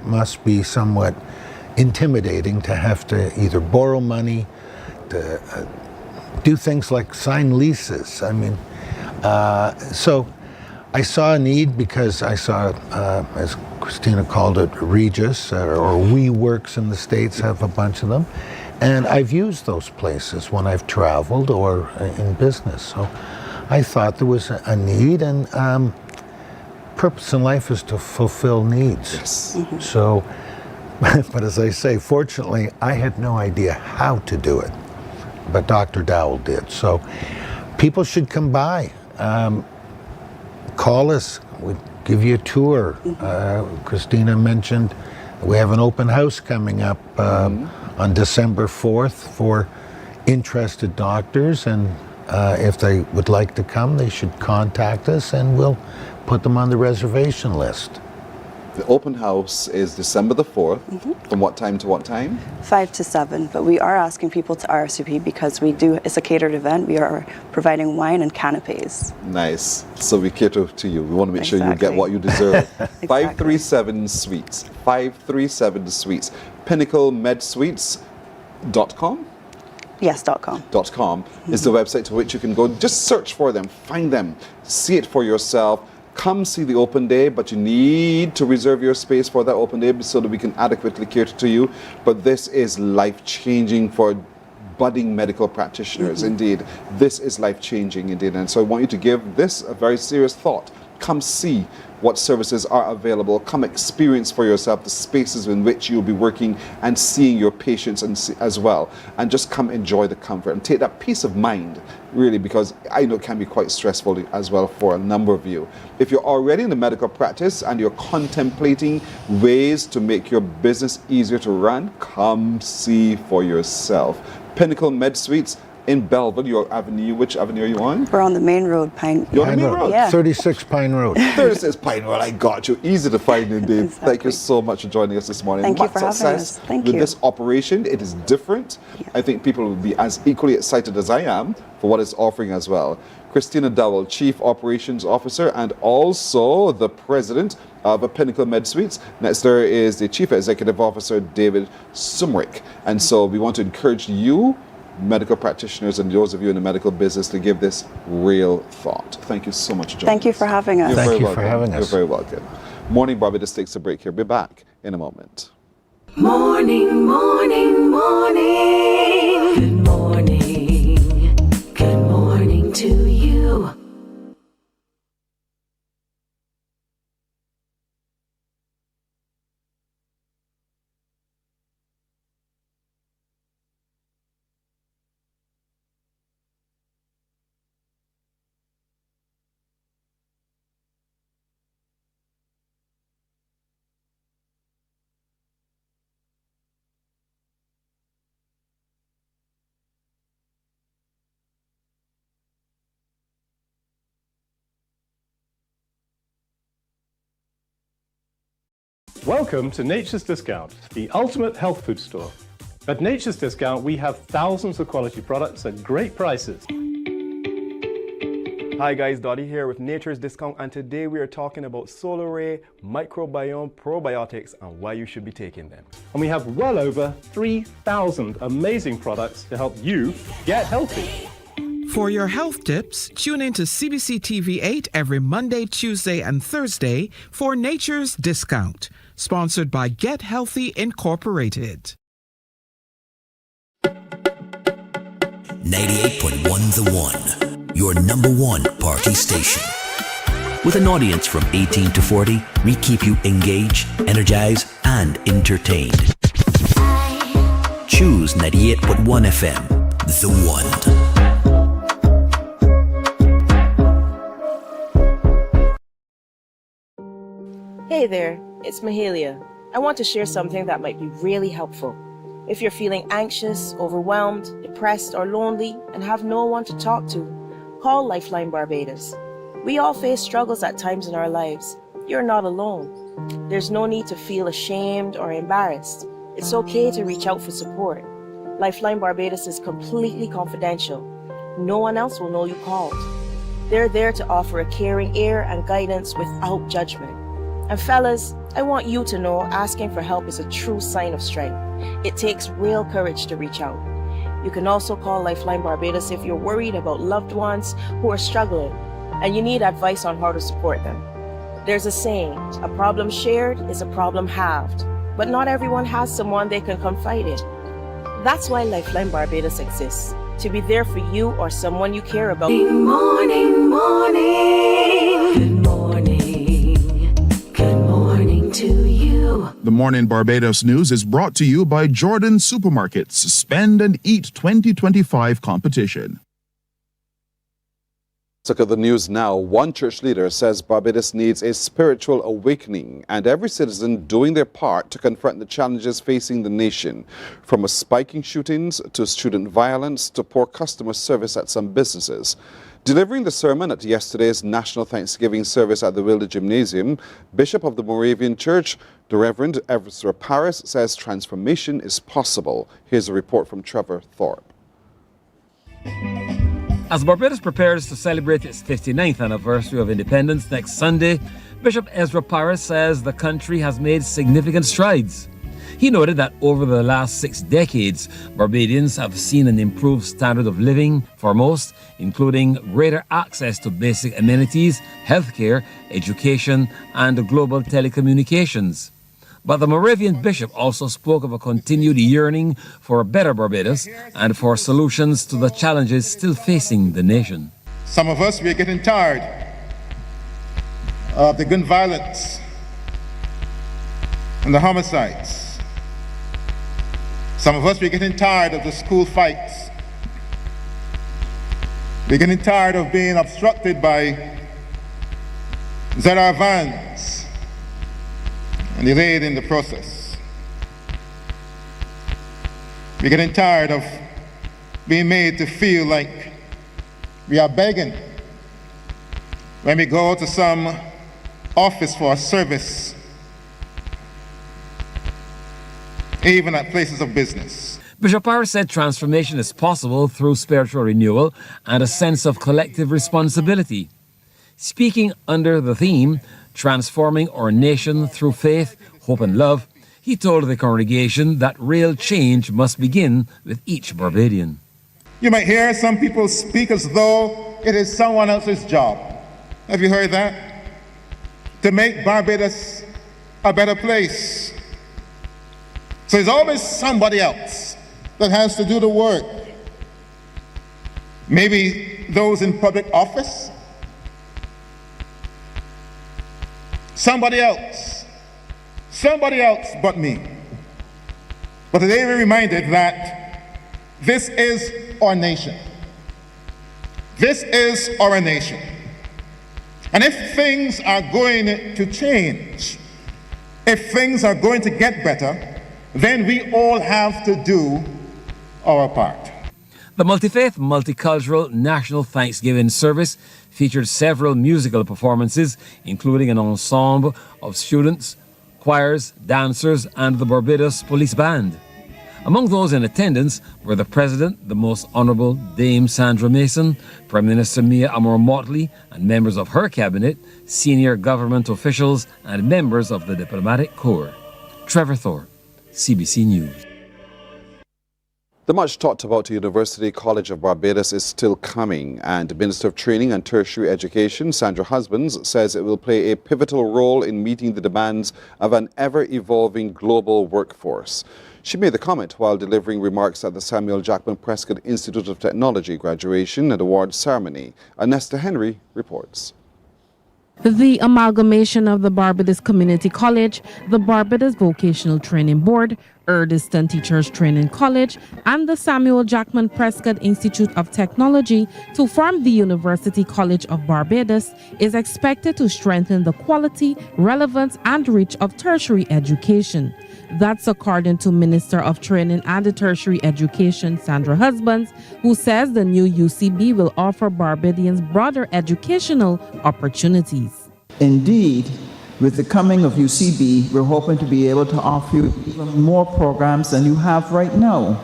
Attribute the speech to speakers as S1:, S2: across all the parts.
S1: must be somewhat intimidating to have to either borrow money, to do things like sign leases. I mean, so I saw a need because I saw, as Christina called it, Regis, or WeWorks in the States have a bunch of them. And I've used those places when I've traveled or in business. So I thought there was a need, and purpose in life is to fulfill needs.
S2: Yes.
S3: Mm-hmm.
S1: So, but as I say, fortunately, I had no idea how to do it, but Dr. Dowell did. So people should come by. Call us. We'd give you a tour. Christina mentioned we have an open house coming up on December 4th for interested doctors, and if they would like to come, they should contact us and we'll put them on the reservation list.
S2: The open house is December the 4th. From what time to what time?
S3: 5 to 7, but we are asking people to RSVP because it's a catered event. We are providing wine and canapes.
S2: Nice. So we cater to you. We want to make sure you get what you deserve. 537 Suites. 537 Suites. PinnacleMedSuites.com?
S3: Yes, .com.
S2: .com is the website to which you can go. Just search for them, find them, see it for yourself. Come see the open day, but you need to reserve your space for that open day so that we can adequately cater to you. But this is life-changing for budding medical practitioners. Indeed, this is life-changing indeed. And so I want you to give this a very serious thought. Come see what services are available. Come experience for yourself the spaces in which you'll be working and seeing your patients as well. And just come enjoy the comfort and take that peace of mind, really, because I know it can be quite stressful as well for a number of you. If you're already in the medical practice and you're contemplating ways to make your business easier to run, come see for yourself. Pinnacle Med Suites in Belleville, your avenue. Which avenue are you on?
S3: We're on the main road, Pine.
S2: You're on the main road?
S3: Yeah.
S1: 36 Pine Road.
S2: 36 Pine Road, I got you. Easy to find indeed.
S3: Exactly.
S2: Thank you so much for joining us this morning.
S3: Thank you for having us. Thank
S2: with
S3: you.
S2: this operation. It is different.
S3: Yeah.
S2: I think people will be as equally excited as I am for what it's offering as well. Christina Dowell, Chief Operations Officer and also the President of Pinnacle Med Suites. Next there is the Chief Executive Officer, David Sumrick. And so we want to encourage you, medical practitioners, and those of you in the medical business, to give this real thought. Thank you so much for joining us.
S3: Thank you for having us.
S1: Thank you for having us.
S2: You're very welcome. Morning Barbados takes a break here. Be back in a moment.
S4: Morning, morning, morning. Good morning. Good morning to you.
S5: Welcome to Nature's Discount, the ultimate health food store. At Nature's Discount, we have thousands of quality products at great prices.
S6: Hi guys, Dottie here with Nature's Discount, and today we are talking about Solar Ray Microbiome Probiotics and why you should be taking them.
S5: And we have well over 3,000 amazing products to help you get healthy.
S7: For your health tips, tune in to CBC TV 8 every Monday, Tuesday, and Thursday for Nature's Discount, sponsored by Get Healthy Incorporated.
S8: 98.1 The One, your number one party station. With an audience from 18 to 40, we keep you engaged, energized, and entertained. Choose 98.1 FM, The One.
S9: Hey there, it's Mahalia. I want to share something that might be really helpful. If you're feeling anxious, overwhelmed, depressed, or lonely and have no one to talk to, call Lifeline Barbados. We all face struggles at times in our lives. You're not alone. There's no need to feel ashamed or embarrassed. It's okay to reach out for support. Lifeline Barbados is completely confidential. No one else will know you called. They're there to offer a caring ear and guidance without judgment. And fellas, I want you to know asking for help is a true sign of strength. It takes real courage to reach out. You can also call Lifeline Barbados if you're worried about loved ones who are struggling and you need advice on how to support them. There's a saying, a problem shared is a problem halved, but not everyone has someone they can confide in. That's why Lifeline Barbados exists, to be there for you or someone you care about.
S4: Morning, morning. Good morning. Good morning to you.
S10: The Mornin Barbados news is brought to you by Jordan Supermarkets Spend and Eat 2025 competition.
S2: Let's look at the news now. One church leader says Barbados needs a spiritual awakening and every citizen doing their part to confront the challenges facing the nation, from a spiking shootings to student violence to poor customer service at some businesses. Delivering the sermon at yesterday's National Thanksgiving service at the Wilder Gymnasium, Bishop of the Moravian Church, the Reverend Ezra Paris, says transformation is possible. Here's a report from Trevor Thorpe.
S11: As Barbados prepares to celebrate its 59th anniversary of independence next Sunday, Bishop Ezra Paris says the country has made significant strides. He noted that over the last 6 decades, Barbadians have seen an improved standard of living for most, including greater access to basic amenities, healthcare, education, and global telecommunications. But the Moravian bishop also spoke of a continued yearning for a better Barbados and for solutions to the challenges still facing the nation.
S12: Some of us, we're getting tired of the gun violence and the homicides. Some of us, we're getting tired of the school fights. We're getting tired of being obstructed by ZR vans and delayed in the process. We're getting tired of being made to feel like we are begging when we go to some office for a service, even at places of business.
S11: Bishop Paris said transformation is possible through spiritual renewal and a sense of collective responsibility. Speaking under the theme, Transforming Our Nation Through Faith, Hope and Love, he told the congregation that real change must begin with each Barbadian.
S12: You might hear some people speak as though it is someone else's job. Have you heard that? To make Barbados a better place. So there's always somebody else that has to do the work. Maybe those in public office. Somebody else but me. But today we're reminded that this is our nation. This is our nation. And if things are going to change, if things are going to get better, then we all have to do our part.
S11: The multi-faith, multicultural National Thanksgiving service featured several musical performances, including an ensemble of students, choirs, dancers, and the Barbados Police Band. Among those in attendance were the President, the Most Honourable Dame Sandra Mason, Prime Minister Mia Amor-Motley, and members of her cabinet, senior government officials, and members of the Diplomatic Corps. Trevor Thorpe, CBC News.
S2: The much talked about University College of Barbados is still coming, and Minister of Training and Tertiary Education, Sandra Husbands, says it will play a pivotal role in meeting the demands of an ever-evolving global workforce. She made the comment while delivering remarks at the Samuel Jackman Prescott Institute of Technology graduation and awards ceremony. Anesta Henry reports.
S13: The amalgamation of the Barbados Community College, the Barbados Vocational Training Board, Erdiston Teachers Training College, and the Samuel Jackman Prescott Institute of Technology to form the University College of Barbados is expected to strengthen the quality, relevance, and reach of tertiary education. That's according to Minister of Training and Tertiary Education, Sandra Husbands, who says the new UCB will offer Barbadians broader educational opportunities.
S14: Indeed, with the coming of UCB, we're hoping to be able to offer you even more programs than you have right now,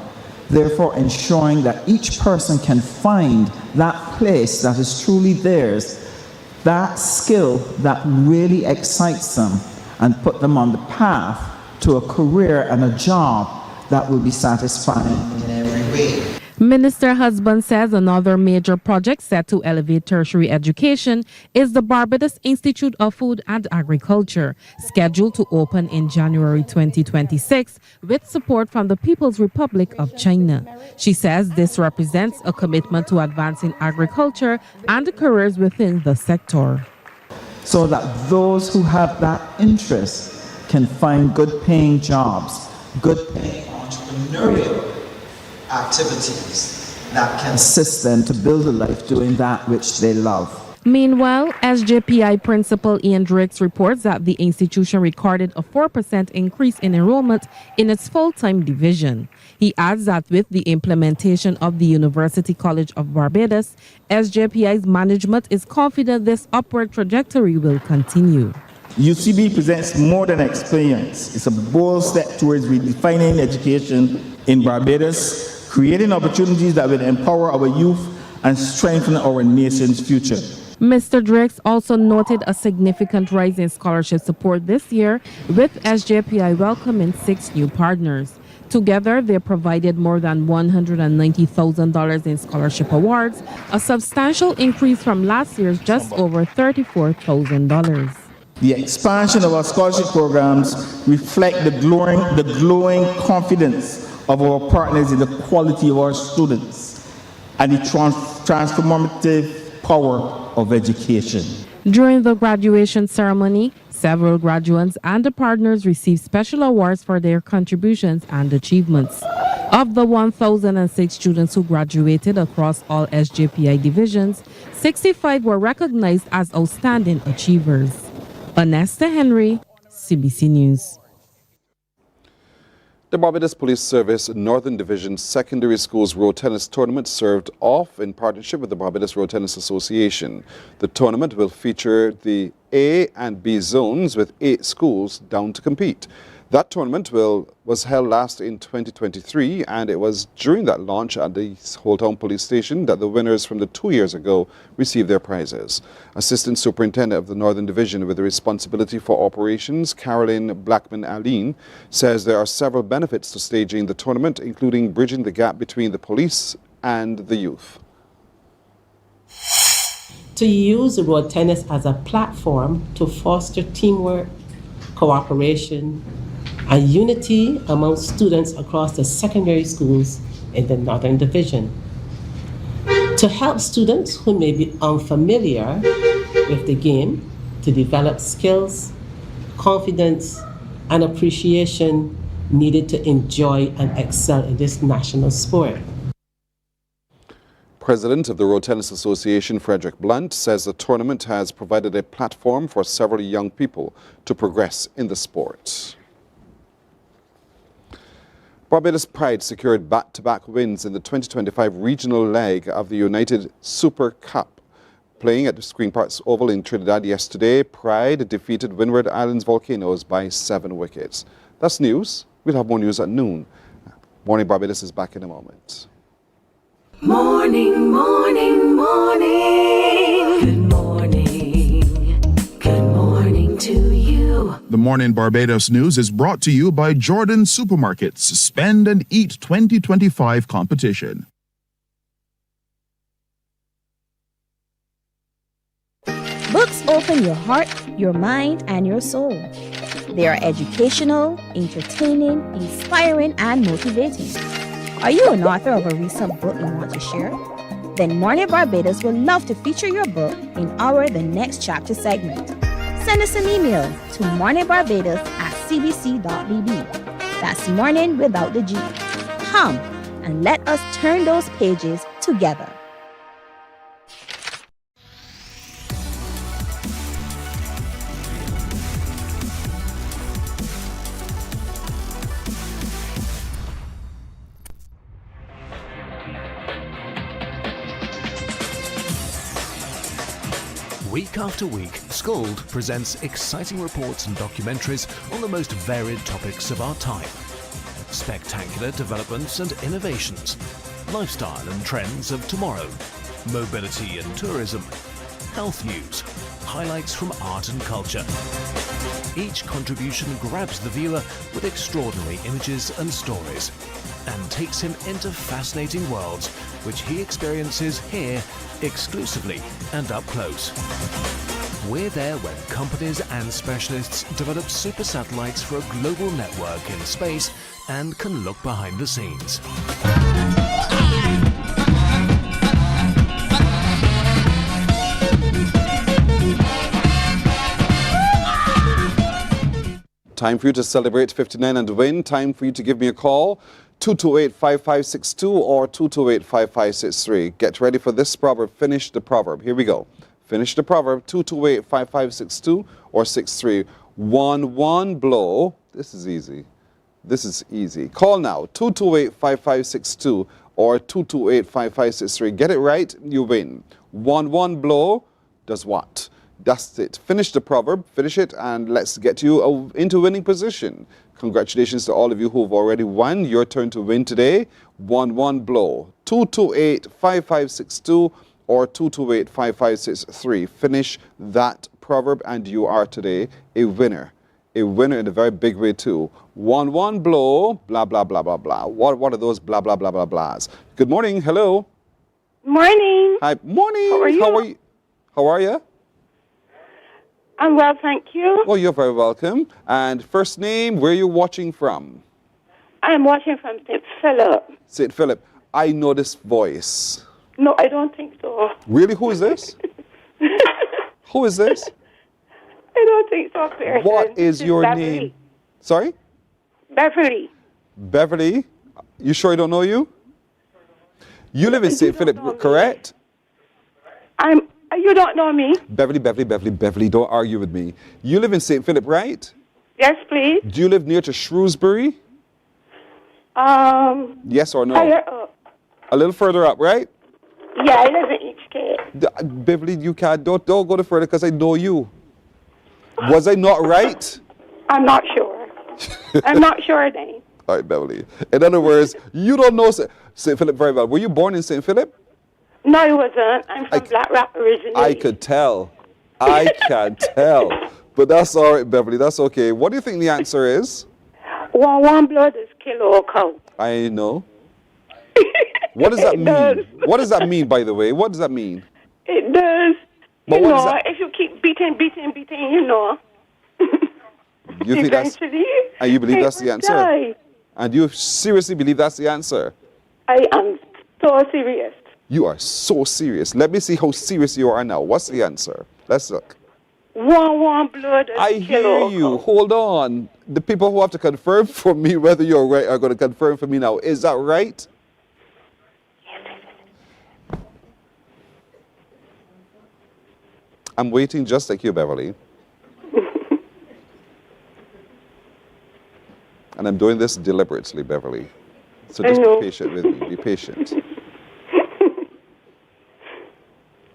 S14: therefore ensuring that each person can find that place that is truly theirs, that skill that really excites them, and put them on the path to a career and a job that will be satisfying in every way.
S13: Minister Husband says another major project set to elevate tertiary education is the Barbados Institute of Food and Agriculture, scheduled to open in January 2026 with support from the People's Republic of China. She says this represents a commitment to advancing agriculture and careers within the sector,
S14: so that those who have that interest can find good paying jobs, good paying entrepreneurial activities that can assist them to build a life doing that which they love.
S13: Meanwhile, SJPI Principal Ian Drakes reports that the institution recorded a 4% increase in enrollment in its full-time division. He adds that with the implementation of the University College of Barbados, SJPI's management is confident this upward trajectory will continue.
S15: UCB presents more than experience. It's a bold step towards redefining education in Barbados, creating opportunities that will empower our youth and strengthen our nation's future.
S13: Mr. Drakes also noted a significant rise in scholarship support this year, with SJPI welcoming 6 new partners. Together, they provided more than $190,000 in scholarship awards, a substantial increase from last year's just over $34,000.
S15: The expansion of our scholarship programs reflect the glowing confidence of our partners in the quality of our students and the transformative power of education.
S13: During the graduation ceremony, several graduates and the partners received special awards for their contributions and achievements. Of the 1,006 students who graduated across all SJPI divisions, 65 were recognized as outstanding achievers. Anesta Henry, CBC News.
S2: The Barbados Police Service Northern Division Secondary Schools Road Tennis Tournament served off in partnership with the Barbados Road Tennis Association. The tournament will feature the A and B zones with 8 schools down to compete. That tournament was held last in 2023, and it was during that launch at the Holetown Police Station that the winners from the 2 years ago received their prizes. Assistant Superintendent of the Northern Division with the responsibility for operations, Caroline Blackman-Aline, says there are several benefits to staging the tournament, including bridging the gap between the police and the youth.
S16: To use road tennis as a platform to foster teamwork, cooperation, and unity among students across the secondary schools in the Northern Division. To help students who may be unfamiliar with the game to develop skills, confidence, and appreciation needed to enjoy and excel in this national sport.
S2: President of the Road Tennis Association, Frederick Blunt, says the tournament has provided a platform for several young people to progress in the sport. Barbados Pride secured back-to-back wins in the 2025 regional leg of the United Super Cup. Playing at the Screen Parks Oval in Trinidad yesterday, Pride defeated Windward Islands Volcanoes by 7 wickets. That's news. We'll have more news at noon. Morning Barbados is back in a moment.
S4: Morning, morning, morning. Good morning. Good morning to you.
S10: The Mornin Barbados News is brought to you by Jordan Supermarkets Spend and Eat 2025 competition.
S17: Books open your heart, your mind, and your soul. They are educational, entertaining, inspiring, and motivating. Are you an author of a recent book you want to share? Then Mornin Barbados would love to feature your book in our The Next Chapter segment. Send us an email to morninbarbados@cbc.bb. That's morning without the G. Come and let us turn those pages together.
S18: Week after week, Scald presents exciting reports and documentaries on the most varied topics of our time. Spectacular developments and innovations, lifestyle and trends of tomorrow, mobility and tourism, health news, highlights from art and culture. Each contribution grabs the viewer with extraordinary images and stories and takes him into fascinating worlds which he experiences here exclusively and up close. We're there when companies and specialists develop super satellites for a global network in space and can look behind the scenes.
S2: Time for you to celebrate 59 and win. Time for you to give me a call. 228-5562 or 228-5563. Get ready for this proverb. Finish the proverb. Here we go. Finish the proverb. 228-5562 or 63. 1 blow. This is easy. This is easy. Call now. 228-5562 or 228-5563. Get it right, you win. 1 blow does what? That's it. Finish the proverb, finish it, and let's get you into winning position. Congratulations to all of you who have already won. Your turn to win today. 1 blow. 228-5562 or 228-5563. Finish that proverb and you are today a winner. A winner in a very big way too. 1 blow, blah, blah, blah, blah, blah. What are those blah, blah, blah, blah, blahs? Good morning. Hello.
S19: Morning.
S2: Hi. Morning.
S19: How are you?
S2: How are you?
S19: I'm well, thank you.
S2: Well, you're very welcome. And first name, where are you watching from?
S19: I'm watching from St. Philip.
S2: St. Philip. I know this voice.
S19: No, I don't think so.
S2: Really? Who is this? Who is this?
S19: I don't think so, Pearson.
S2: What is your
S19: Beverly.
S2: name? Sorry?
S19: Beverly.
S2: Beverly? You sure I don't know you? You live in St. Philip, correct?
S19: You don't know me?
S2: Beverly, don't argue with me. You live in St. Philip, right?
S19: Yes, please.
S2: Do you live near to Shrewsbury? Yes or no?
S19: Higher up.
S2: A little further up, right?
S19: Yeah, I live in HK.
S2: Beverly, you can't. Don't go no further because I know you. Was I not right?
S19: I'm not sure. I'm not sure then.
S2: All right, Beverly. In other words, you don't know St. Philip very well. Were you born in St. Philip?
S19: No, I wasn't. I'm from Black Rock originally.
S2: I could tell. I can tell. But that's all right, Beverly. That's okay. What do you think the answer is?
S19: 1 blood is kill all cow.
S2: I know. What does that mean? What does that mean, by the way? What does that mean?
S19: It does.
S2: But
S19: you
S2: what
S19: know,
S2: does that...
S19: if you keep beating, you know.
S2: You think that's...
S19: Eventually,
S2: And you believe that's the answer?
S19: die.
S2: And you seriously believe that's the answer?
S19: I am so serious.
S2: You are so serious. Let me see how serious you are now. What's the answer? Let's look.
S19: 1 blood is
S2: I hear you. Hold on. The people who have to confirm for me whether you're right are going to confirm for me now. Is that right? I'm waiting just like you, Beverly. And I'm doing this deliberately, Beverly. So just be patient with me. Be patient.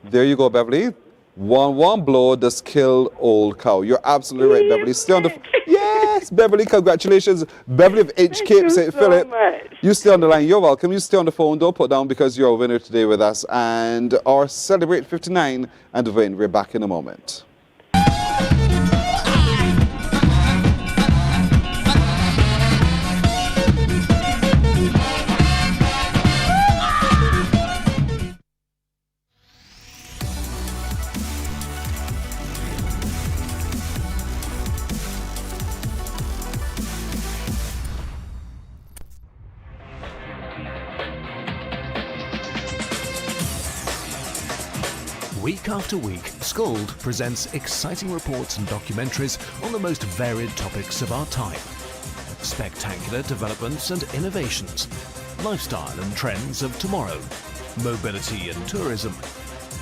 S2: There you go, Beverly. 1 blow does kill old cow. You're absolutely right, Beverly. Stay on the... Yes, Beverly, congratulations. Beverly of H. Cape St. Philip. You stay on the line. You're welcome. You stay on the phone. Don't put down because you're a winner today with us. And our Celebrate 59 and win. We're back in a moment.
S18: Week after week, Scold presents exciting reports and documentaries on the most varied topics of our time. Spectacular developments and innovations, lifestyle and trends of tomorrow, mobility and tourism,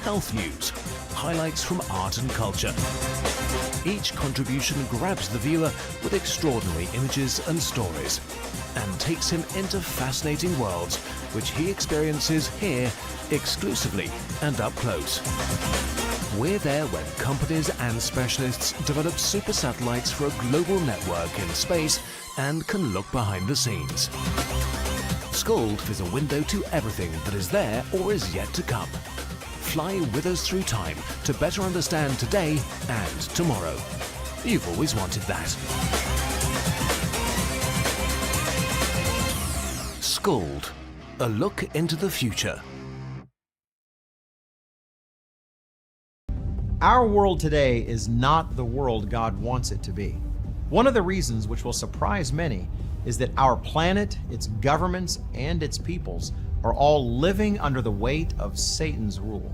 S18: health news, highlights from art and culture. Each contribution grabs the viewer with extraordinary images and stories and takes him into fascinating worlds which he experiences here exclusively and up close. We're there when companies and specialists develop super satellites for a global network in space and can look behind the scenes. Scold is a window to everything that is there or is yet to come. fly with us through time to better understand today and tomorrow. You've always wanted that. Scold, a look into the future.
S20: Our world today is not the world God wants it to be. One of the reasons, which will surprise many, is that our planet, its governments, and its peoples are all living under the weight of Satan's rule.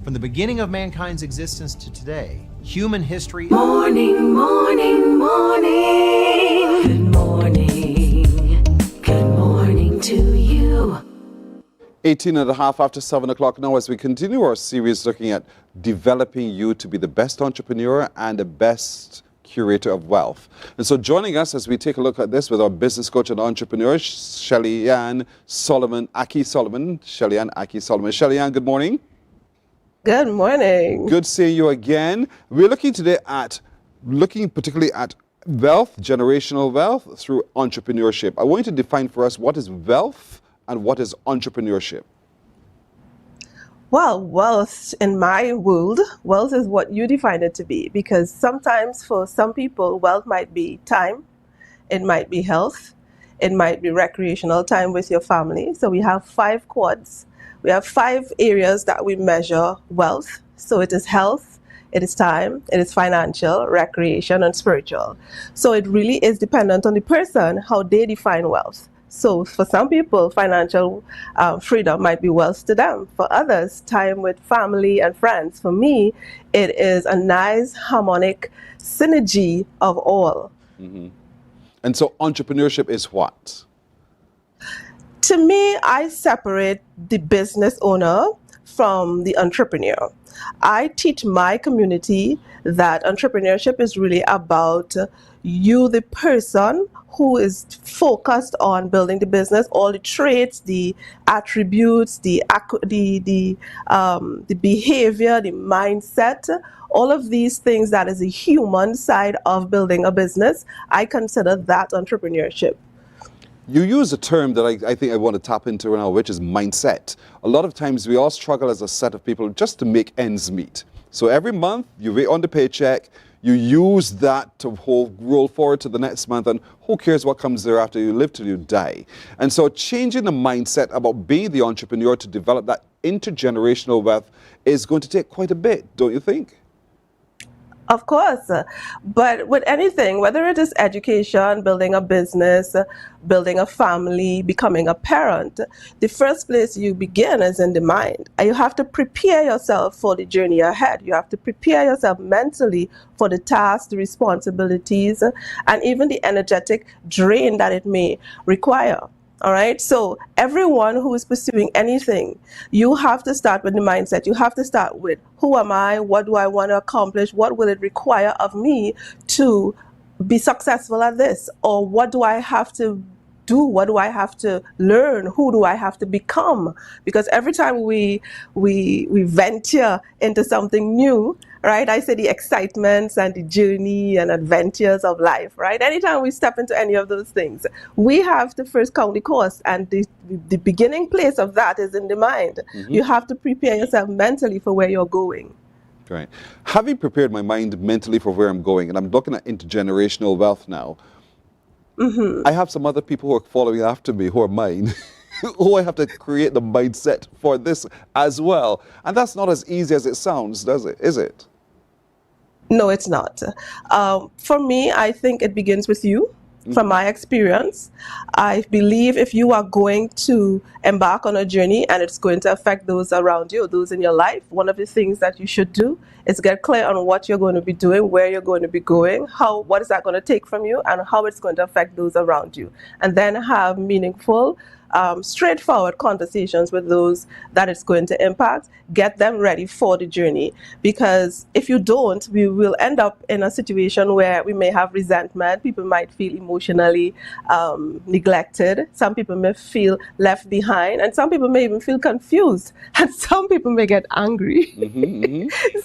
S20: From the beginning of mankind's existence to today, human history...
S4: Morning, morning, morning. Good morning. Good morning to you.
S2: 18 and a half after 7 o'clock now as we continue our series looking at developing you to be the best entrepreneur and the best curator of wealth. And so joining us as we take a look at this with our business coach and entrepreneur, Shelly-Ann Solomon, Aki Solomon. Shelly-Ann, Aki Solomon. Shelly-Ann, good morning.
S21: Good morning.
S2: Good seeing you again. We're looking today at, particularly at wealth, generational wealth through entrepreneurship. I want you to define for us what is wealth and what is entrepreneurship?
S21: Well, wealth in my world, wealth is what you define it to be, because sometimes for some people, wealth might be time, it might be health, it might be recreational time with your family. So we have 5 quads. We have 5 areas that we measure wealth. So it is health, it is time, it is financial, recreation, and spiritual. So it really is dependent on the person, how they define wealth. So for some people, financial freedom might be wealth to them. For others, time with family and friends. For me, it is a nice harmonic synergy of all.
S2: Mm-hmm. And so entrepreneurship is what?
S21: To me, I separate the business owner from the entrepreneur. I teach my community that entrepreneurship is really about you, the person who is focused on building the business, all the traits, the attributes, the behavior, the mindset, all of these things that is the human side of building a business. I consider that entrepreneurship.
S2: You use a term that I think I want to tap into now, which is mindset. A lot of times we all struggle as a set of people just to make ends meet. So every month you wait on the paycheck, you use that to roll forward to the next month, and who cares what comes there after you live till you die. And so changing the mindset about being the entrepreneur to develop that intergenerational wealth is going to take quite a bit, don't you think?
S21: Of course, but with anything, whether it is education, building a business, building a family, becoming a parent, the first place you begin is in the mind. And you have to prepare yourself for the journey ahead. You have to prepare yourself mentally for the tasks, the responsibilities, and even the energetic drain that it may require. All right. So everyone who is pursuing anything, you have to start with the mindset. You have to start with, who am I? What do I want to accomplish? What will it require of me to be successful at this? Or what do I have to do? What do I have to learn? Who do I have to become? Because every time we venture into something new, right? I say the excitements and the journey and adventures of life, right? Anytime we step into any of those things, we have to first count the cost, and the beginning place of that is in the mind. Mm-hmm. You have to prepare yourself mentally for where you're going.
S2: Right. Having prepared my mind mentally for where I'm going, and I'm looking at intergenerational wealth now, mm-hmm. I have some other people who are following after me who are mine. who I have to create the mindset for this as well. And that's not as easy as it sounds, does it? Is it?
S21: No, it's not. For me, I think it begins with you. From my experience, I believe if you are going to embark on a journey and it's going to affect those around you, those in your life, one of the things that you should do is get clear on what you're going to be doing, where you're going to be going, what is that going to take from you, and how it's going to affect those around you. And then have meaningful, straightforward conversations with those that it's going to impact. Get them ready for the journey, because if you don't, we will end up in a situation where we may have resentment. People might feel emotionally neglected. Some people may feel left behind, and some people may even feel confused, and some people may get angry.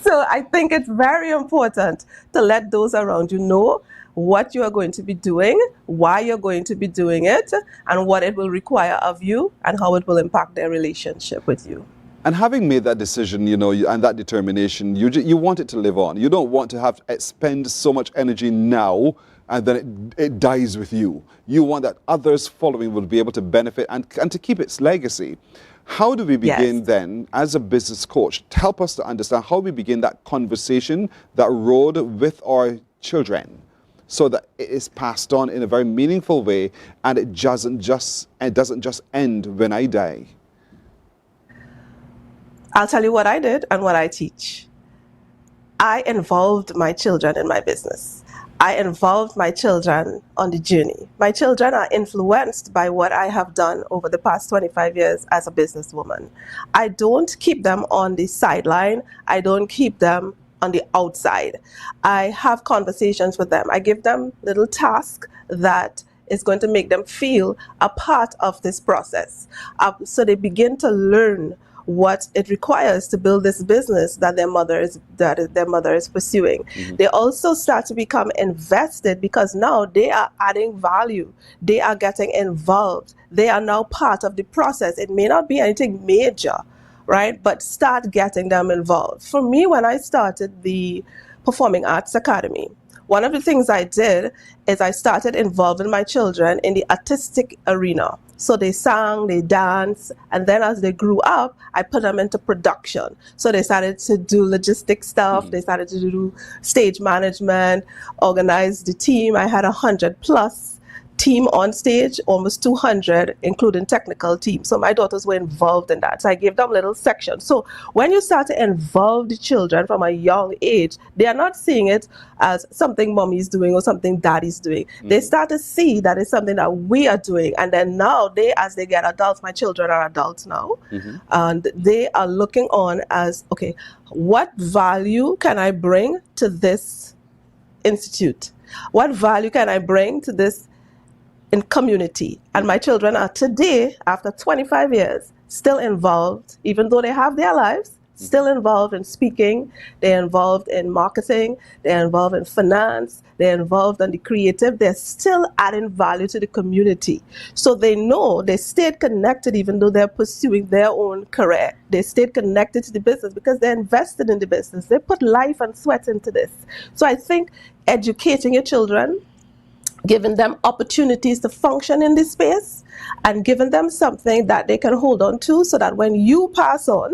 S21: So I think it's very important to let those around you know what you are going to be doing, why you're going to be doing it, and what it will require of you, and how it will impact their relationship with you.
S2: And having made that decision, and that determination, you want it to live on. You don't want to have to spend so much energy now and then it dies with you. You want that others following will be able to benefit and to keep its legacy. How do we begin then, as a business coach, to help us to understand how we begin that conversation, that road with our children, so that it is passed on in a very meaningful way and it doesn't just end when I die?
S21: I'll tell you what I did and what I teach. I involved my children in my business. I involved my children on the journey. My children are influenced by what I have done over the past 25 years as a businesswoman. I don't keep them on the sideline. I don't keep them on the outside. I have conversations with them. I give them little tasks that is going to make them feel a part of this process. So they begin to learn what it requires to build this business that their mother is pursuing. Mm-hmm. They also start to become invested because now they are adding value. They are getting involved. They are now part of the process. It may not be anything major, right? But start getting them involved. For me, when I started the Performing Arts Academy, one of the things I did is I started involving my children in the artistic arena. So they sang, they danced, and then as they grew up, I put them into production. So they started to do logistic stuff, they started to do stage management, organize the team. I had 100+ team on stage, almost 200, including technical team. So my daughters were involved in that. So I gave them little sections. So when you start to involve the children from a young age, they are not seeing it as something mommy's doing or something daddy's doing. They start to see that it's something that we are doing. And then now as they get adults, my children are adults now, and they are looking on as, okay, what value can I bring to this institute? What value can I bring to this in community? And my children are today, after 25 years, still involved, even though they have their lives, still involved in speaking, they're involved in marketing, they're involved in finance, they're involved in the creative, they're still adding value to the community. So they know they stayed connected even though they're pursuing their own career. They stayed connected to the business because they're invested in the business. They put life and sweat into this. So I think educating your children, giving them opportunities to function in this space, and giving them something that they can hold on to so that when you pass on,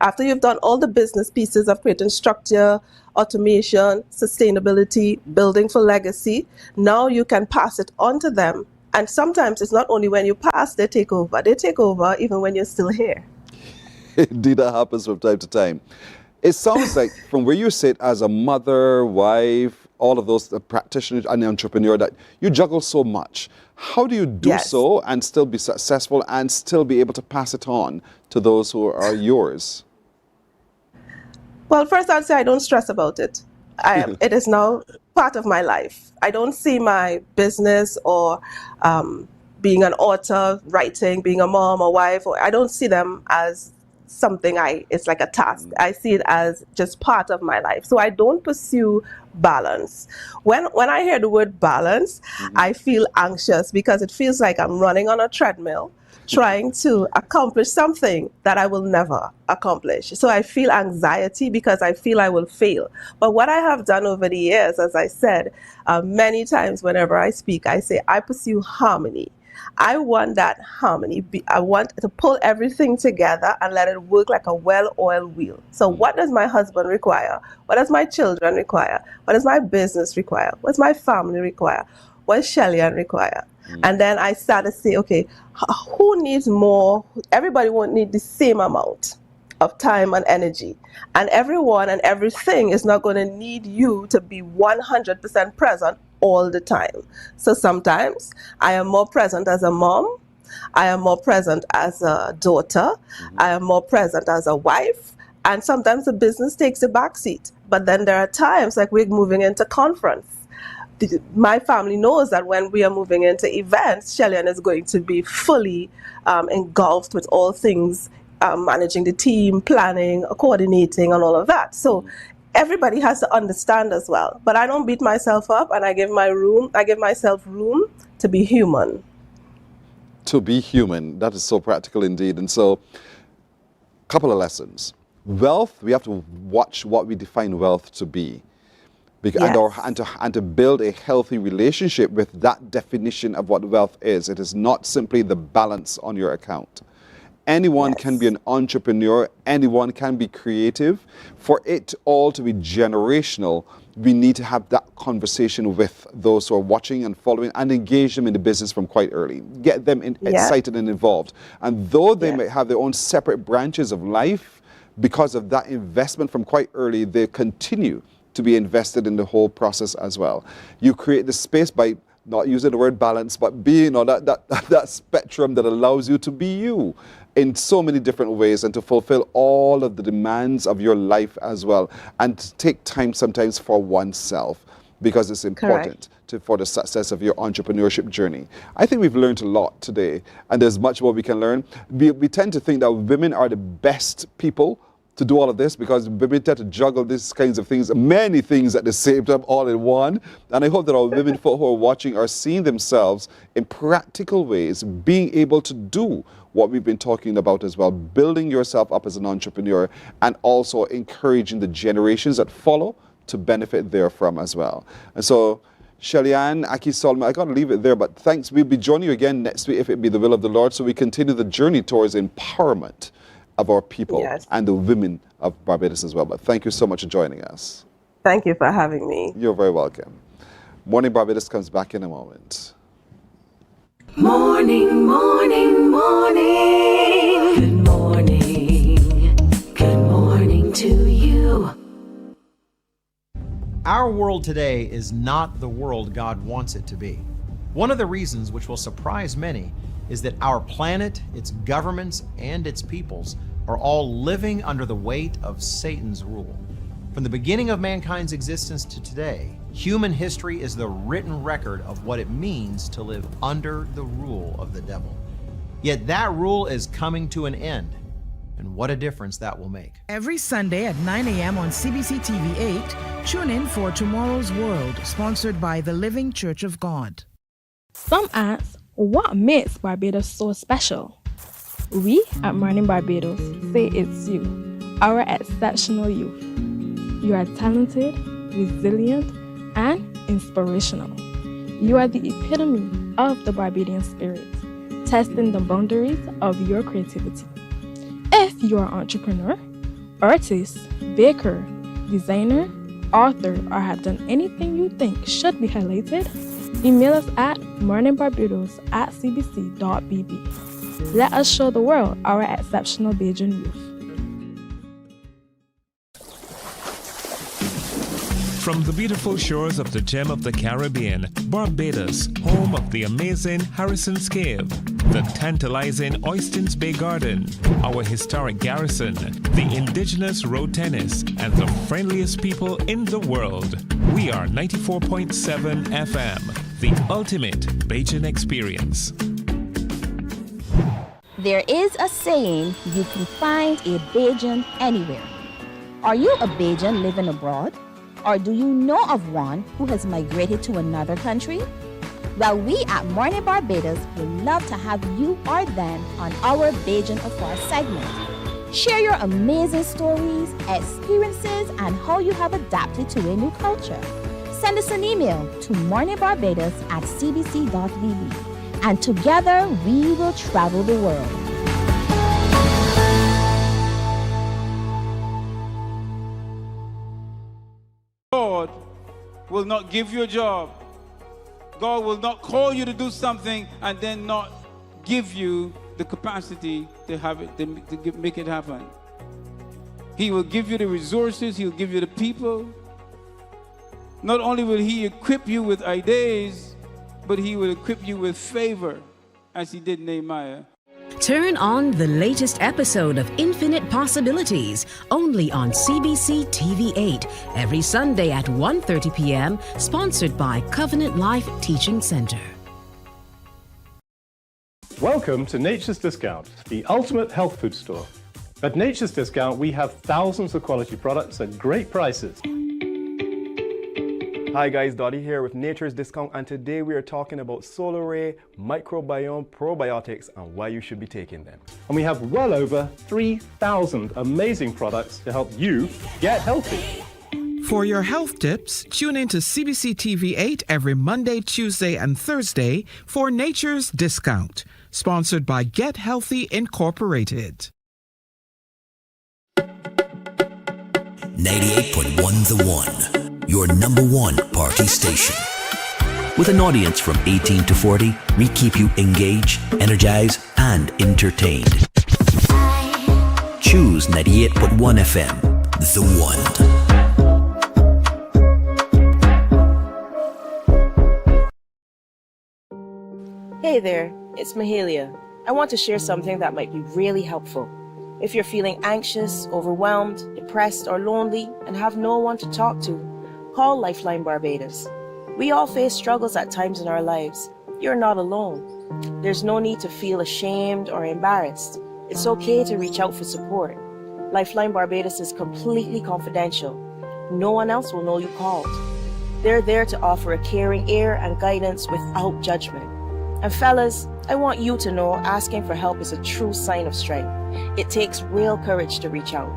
S21: after you've done all the business pieces of creating structure, automation, sustainability, building for legacy, now you can pass it on to them. And sometimes it's not only when you pass, they take over. They take over even when you're still here.
S2: Indeed, that happens from time to time. It sounds like from where you sit as a mother, wife, all of those, practitioners and entrepreneur, that you juggle so much. How do you do so and still be successful and still be able to pass it on to those who are yours?
S21: Well, first I'd say I don't stress about it. It is now part of my life. I don't see my business or being an author, writing, being a mom or wife, I don't see them as something it's like a task. I see it as just part of my life. So I don't pursue balance. When I hear the word balance, I feel anxious because it feels like I'm running on a treadmill trying to accomplish something that I will never accomplish. So I feel anxiety because I feel I will fail. But what I have done over the years, as I said, many times whenever I speak, I say I pursue harmony. I want that harmony. I want to pull everything together and let it work like a well-oiled wheel. So what does my husband require? What does my children require? What does my business require? What does my family require? What does Shellyan require? And then I start to say, okay, who needs more? Everybody won't need the same amount of time and energy. And everyone and everything is not going to need you to be 100% present all the time. So sometimes I am more present as a mom, I am more present as a daughter, I am more present as a wife, and sometimes the business takes a backseat. But then there are times like we're moving into conference. My family knows that when we are moving into events, Shellyan is going to be fully engulfed with all things, managing the team, planning, coordinating, and all of that. So everybody has to understand as well. But I don't beat myself up, and I give myself room to be human.
S2: To be human. That is so practical indeed. And so couple of lessons. Wealth, we have to watch what we define wealth to be. And to build a healthy relationship with that definition of what wealth is. It is not simply the balance on your account. Anyone can be an entrepreneur, anyone can be creative. For it all to be generational, we need to have that conversation with those who are watching and following and engage them in the business from quite early. Get them excited and involved. And though they may have their own separate branches of life, because of that investment from quite early, they continue to be invested in the whole process as well. You create the space by not using the word balance, but being on that spectrum that allows you to be you in so many different ways and to fulfill all of the demands of your life as well. And to take time sometimes for oneself, because it's important for the success of your entrepreneurship journey. I think we've learned a lot today, and there's much more we can learn. We tend to think that women are the best people to do all of this because women tend to juggle these kinds of things, many things at the same time, all in one. And I hope that our women who are watching are seeing themselves in practical ways, being able to do what we've been talking about as well, building yourself up as an entrepreneur and also encouraging the generations that follow to benefit therefrom as well. And so, Shelly-Ann, Aki Solomon, I got to leave it there, but thanks. We'll be joining you again next week if it be the will of the Lord, so we continue the journey towards empowerment of our people and the women of Barbados as well. But thank you so much for joining us.
S21: Thank you for having me.
S2: You're very welcome. Morning Barbados comes back in a moment.
S4: Morning, morning, morning. Good morning. Good morning to you.
S20: Our world today is not the world God wants it to be. One of the reasons which will surprise many is that our planet, its governments, and its peoples are all living under the weight of Satan's rule. From the beginning of mankind's existence to today, human history is the written record of what it means to live under the rule of the devil. Yet that rule is coming to an end, and what a difference that will make.
S7: Every Sunday at 9 a.m. on CBC TV 8, tune in for Tomorrow's World, sponsored by the Living Church of God.
S3: Some ask, what makes Barbados so special? We at Mornin Barbados say it's you, our exceptional youth. You are talented, resilient, and inspirational. You are the epitome of the Barbadian spirit, testing the boundaries of your creativity. If you are an entrepreneur, artist, baker, designer, author, or have done anything you think should be highlighted, email us at morninbarbados@cbc.bb. Let us show the world our exceptional Bajan youth.
S22: From the beautiful shores of the gem of the Caribbean, Barbados, home of the amazing Harrison's Cave, the tantalizing Oystins Bay Garden, our historic garrison, the indigenous road tennis, and the friendliest people in the world. We are 94.7 FM, the ultimate Bajan experience.
S17: There is a saying, you can find a Bajan anywhere. Are you a Bajan living abroad? Or do you know of one who has migrated to another country? Well, we at Mornin Barbados would love to have you or them on our Bajan Afar segment. Share your amazing stories, experiences, and how you have adapted to a new culture. Send us an email to morninbarbados@cbc.bb. And together we will travel the world.
S23: God will not give you a job. God will not call you to do something and then not give you the capacity to have it, to make it happen. He will give you the resources, he'll give you the people. Not only will he equip you with ideas, but he will equip you with favor, as he did Nehemiah.
S24: Turn on the latest episode of Infinite Possibilities, only on CBC TV 8, every Sunday at 1:30 p.m., sponsored by Covenant Life Teaching Center.
S5: Welcome to Nature's Discount, the ultimate health food store. At Nature's Discount, we have thousands of quality products at great prices.
S1: Hi guys, Dottie here with Nature's Discount, and today we are talking about solar ray, microbiome, probiotics, and why you should be taking them.
S5: And we have well over 3,000 amazing products to help you get healthy.
S7: For your health tips, tune in to CBC TV 8 every Monday, Tuesday, and Thursday for Nature's Discount, sponsored by Get Healthy Incorporated.
S6: 98.1 The One, your number one party station. With an audience from 18 to 40, we keep you engaged, energized, and entertained. Choose 98.1 FM, The One.
S8: Hey there, it's Mahalia. I want to share something that might be really helpful. If you're feeling anxious, overwhelmed, depressed, or lonely and have no one to talk to, call Lifeline Barbados. We all face struggles at times in our lives. You're not alone. There's no need to feel ashamed or embarrassed. It's okay to reach out for support. Lifeline Barbados is completely confidential. No one else will know you called. They're there to offer a caring ear and guidance without judgment. And fellas, I want you to know asking for help is a true sign of strength. It takes real courage to reach out.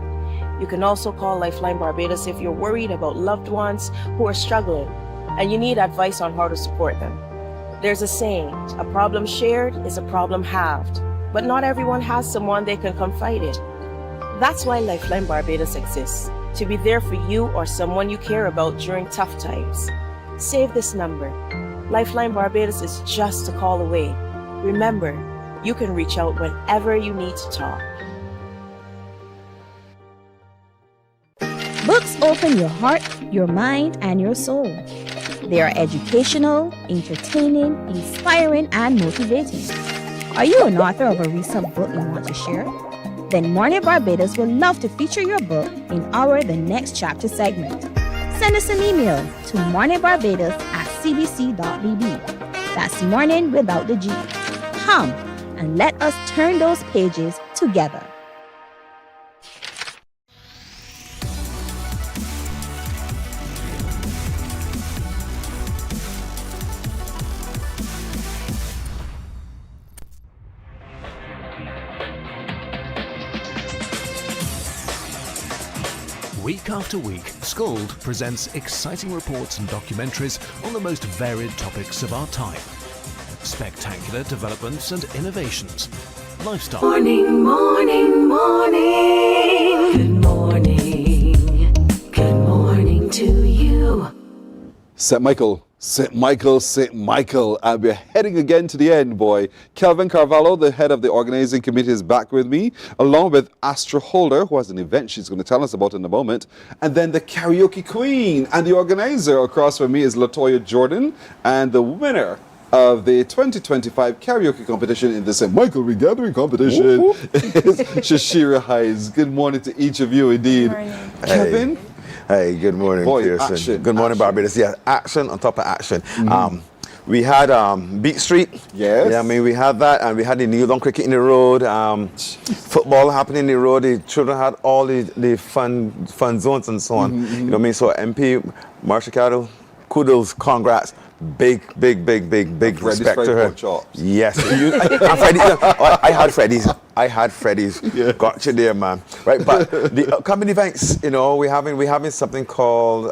S8: You can also call Lifeline Barbados if you're worried about loved ones who are struggling and you need advice on how to support them. There's a saying, a problem shared is a problem halved, but not everyone has someone they can confide in. That's why Lifeline Barbados exists, to be there for you or someone you care about during tough times. Save this number. Lifeline Barbados is just a call away. Remember, you can reach out whenever you need to talk.
S17: Books open your heart, your mind, and your soul. They are educational, entertaining, inspiring, and motivating. Are you an author of a recent book you want to share? Then Mornin Barbados would love to feature your book in our The Next Chapter segment. Send us an email to morninbarbados@cbc.bb. That's morning without the G. Come and let us turn those pages together.
S18: Week after week, Scold presents exciting reports and documentaries on the most varied topics of our time. Spectacular developments and innovations. Lifestyle.
S4: Morning, morning, morning. Good morning. Good morning to you.
S2: St. Michael, St. Michael, St. Michael. And we're heading again to the end, boy. Kelvin Carvalho, the head of the organizing committee, is back with me, along with Astra Holder, who has an event she's going to tell us about in a moment. And then the karaoke queen and the organizer across from me is Latoya Jordan, and the winner of the 2025 karaoke competition in the St. Michael Regathering competition is Shashira Hines. Good morning to each of you, indeed.
S9: Good morning.
S2: Kevin?
S9: Hey, good morning,
S2: Boy,
S9: Pearson.
S2: action,
S9: good morning, Barbados. Yeah, action on top of action. We had Beat Street.
S2: Yes.
S9: Yeah, I mean, we had that, and we had the New Long cricket in the road, football happening in the road. The children had all the fun zones and so on. You know what I mean? So MP, Marsha Cattle, kudos, congrats. Big respect to her. Yes. I had Freddie's. Yeah. Got you there, man. Right, but the upcoming events, you know, we're having something called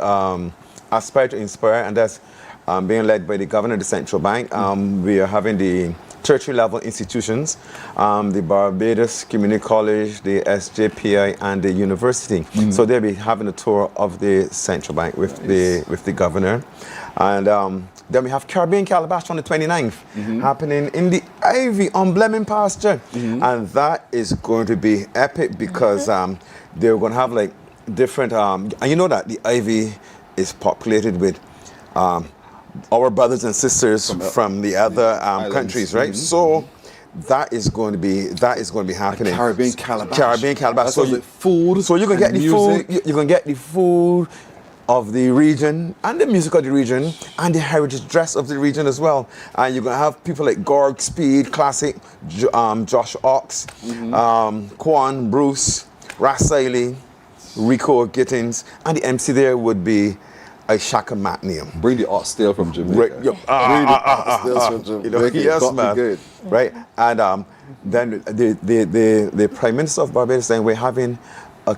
S9: Aspire to Inspire, and that's being led by the governor of the central bank. We are having the tertiary level institutions, the Barbados Community College, the SJPI, and the university. So they'll be having a tour of the central bank with the governor. And then we have Caribbean Calabash on the 29th, happening in the Ivy on Bleming Pasture. And that is going to be epic because they're going to have like different, and you know that the Ivy is populated with our brothers and sisters from the other countries, right? So that is going to be happening.
S2: Caribbean Calabash.
S9: Caribbean Calabash.
S2: So food.
S9: So you can get the
S2: music.
S9: food. You can get the food of the region and the music of the region and the heritage dress of the region as well. And you're going to have people like Gorg, Speed, Classic, Josh Ox, Quan, Bruce, Rasaili, Rico Gittins, and the MC there would be a Shaka Mat name.
S2: Bring the oxtail from Jamaica.
S9: Right,
S2: Bring the oxtails from Jamaica.
S9: You know, yes,
S2: Got me
S9: man.
S2: good.
S9: Right, and then the Prime Minister of Barbados saying we're having a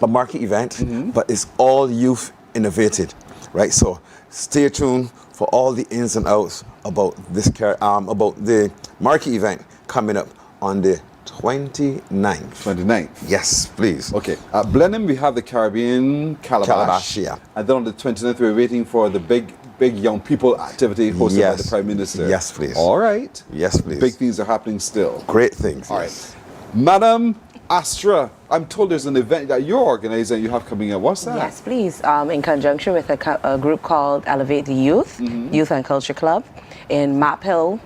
S9: market event, but it's all youth innovated, right? So stay tuned for all the ins and outs about this about the market event coming up on the 29th.
S2: 29th.
S9: Yes, please.
S2: Okay. At Blenheim, we have the Caribbean Calabash.
S9: Yeah.
S2: And then on the 29th, we're waiting for the big young people activity hosted by the Prime Minister.
S9: Yes, please.
S2: All right.
S9: Yes, please.
S2: Big things are happening still.
S9: Great things.
S2: All right. Madam Astra, I'm told there's an event that you're organizing you have coming up. What's that?
S11: Yes, please. In conjunction with a group called Elevate the Youth, Youth and Culture Club in Map Hill.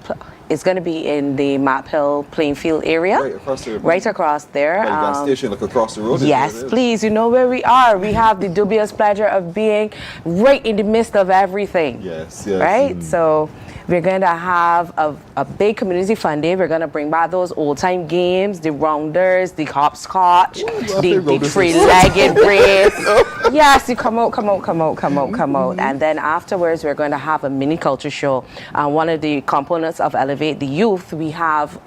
S11: It's going to be in the Map Hill Plainfield area.
S2: Right across there.
S11: Right across there.
S2: By the gas station, like across the road.
S11: Yes, please. You know where we are. We have the dubious pleasure of being right in the midst of everything.
S2: Yes.
S11: Right? So we're going to have a big community fun day. We're going to bring back those old-time games, the rounders, the hopscotch, the three-legged race. Yes, you come out. And then afterwards, we're going to have a mini culture show. One of the components of Elevate the Youth, we have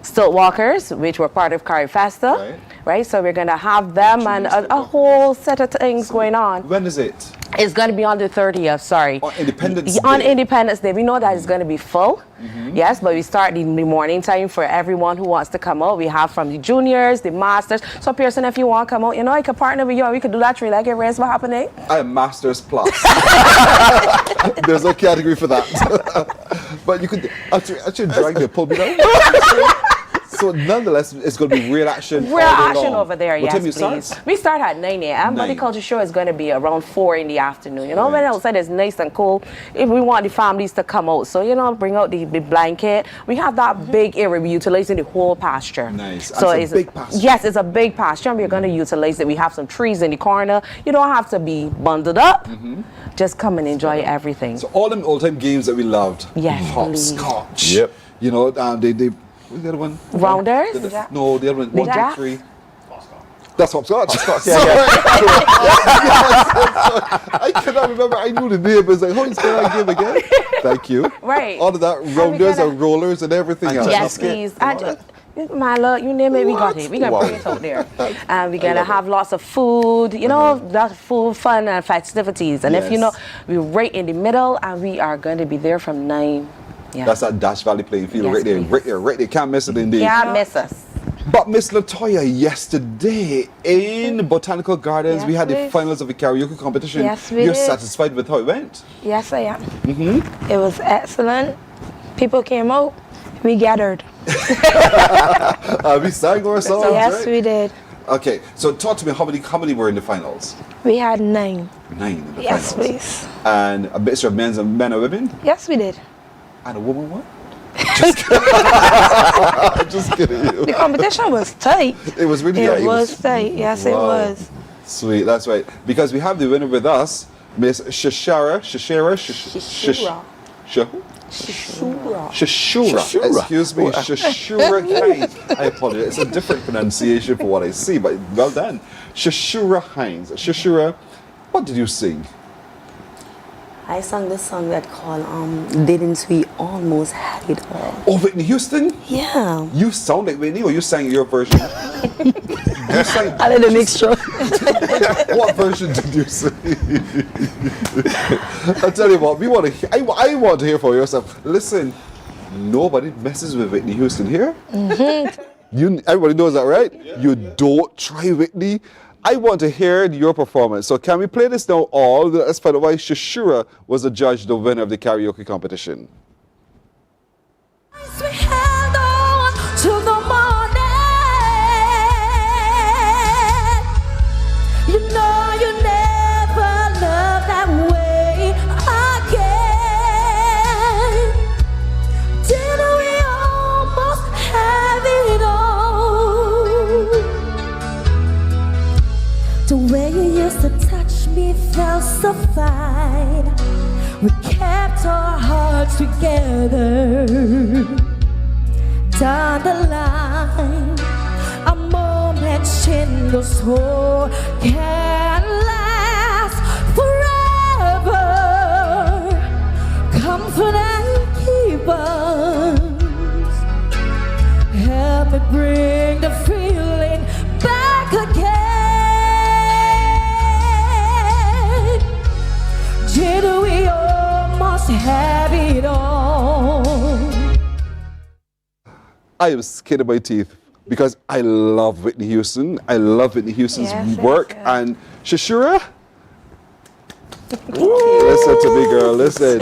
S11: stilt walkers, which were part of Curry Festa. Right? So we're going to have them and a whole set of things going on.
S2: When is it?
S11: It's going to be on the 30th, sorry.
S2: On Independence Day.
S11: On Independence Day. We know that it's going to be full. Yes, but we start in the morning time for everyone who wants to come out. We have from the juniors, the masters. So Pearson, if you want to come out, you know, I can partner with you and we could do that three-legged race. What happening?
S2: I am Masters Plus. There's no category for that. But you could actually drag the pull me down. So nonetheless, it's going to be real action.
S11: Real action over there,
S2: what
S11: yes,
S2: time you
S11: please.
S2: start?
S11: We start at 9 a.m. But the culture show is going to be around 4 in the afternoon. You know, when outside it's nice and cool, if we want the families to come out. So, you know, bring out the blanket. We have that big area. We're utilizing the whole pasture.
S2: Nice.
S11: So
S2: it's a big pasture.
S11: Yes, it's a big pasture, and we're going to utilize it. We have some trees in the corner. You don't have to be bundled up. Just come and enjoy everything.
S2: So all them old-time games that we loved.
S11: Yes,
S2: hopscotch.
S9: Yep.
S2: You know, they what's the other one?
S11: Rounders?
S2: No, the other one.
S11: The
S2: 1, 2,
S11: jack?
S2: 3. That's hopscotch. I cannot remember. I knew the name, but it's like, how is that game again? Thank you.
S11: Right.
S2: All of that, rounders and rollers and everything else.
S11: Yes, please. My love, you name it, we got it. We're going to bring it out there. And we're going to have lots of food, you know, lots of food, fun, and festivities. And if you know, we're right in the middle, and we are going to be there from 9. Yeah.
S2: That's that Dash Valley playing field right there. Can't miss it indeed.
S11: Can't miss us.
S2: But Miss Latoya, yesterday in Botanical Gardens, we had the finals of the karaoke competition.
S12: Yes, we
S2: You're
S12: did.
S2: satisfied with how it went?
S12: Yes, I am. It was excellent. People came out. We gathered.
S2: We sang our songs,
S12: Yes,
S2: right?
S12: we did.
S2: Okay, so talk to me, how many were in the finals?
S12: We had 9.
S2: 9 in the
S12: Yes,
S2: finals.
S12: please.
S2: And a mixture of men and women?
S12: Yes, we did.
S2: And a woman what? Just kidding. Just kidding you.
S12: The competition was tight.
S2: It was really tight.
S12: It was tight. Yes, it
S2: Wow.
S12: was.
S2: Sweet, that's right. Because we have the winner with us, Miss Shashura. Excuse me, Shashura Hines. I apologize. It's a different pronunciation for what I see, but well done. Shashura Hines. Shashura, what did you sing?
S14: I sang this song that called Didn't We Almost Had It All.
S2: Oh, Whitney Houston?
S14: Yeah.
S2: You sound like Whitney, or you sang your version? You sang.
S14: I did a mixture.
S2: What version did you sing? I tell you what, we want to. I want to hear for yourself. Listen, nobody messes with Whitney Houston here. Everybody knows that, right? Yeah. You don't try Whitney. I want to hear your performance. So can we play this now all? Let's find out why Shashura was the judge, the winner of the karaoke competition.
S4: You know you never loved that way again. Didn't we almost have it all? The way you used to touch me felt so fine. We kept our hearts together. Down the line, a moment in the soul can last.
S2: I am scared of my teeth because I love Whitney Houston. I love Whitney Houston's work. And Shashura, listen to me, girl. Listen,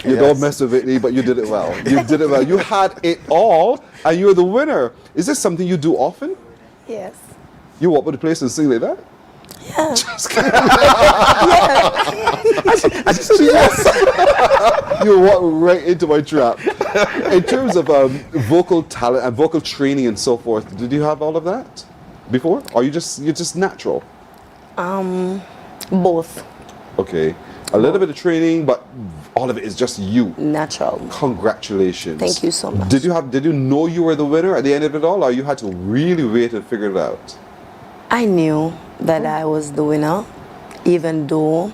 S2: you don't mess with Whitney, but you did it well. You did it well. You had it all, and you're the winner. Is this something you do often?
S12: Yes.
S2: You walk by the place and sing like that?
S12: Yeah.
S2: I just said yes. You walk right into my trap. In terms of vocal talent and vocal training and so forth, did you have all of that before? Or you're just natural?
S14: Both.
S2: Okay. A little bit of training, but all of it is just you.
S14: Natural.
S2: Congratulations.
S14: Thank you so much.
S2: Did you know you were the winner at the end of it all, or you had to really wait and figure it out?
S14: I knew that I was the winner, even though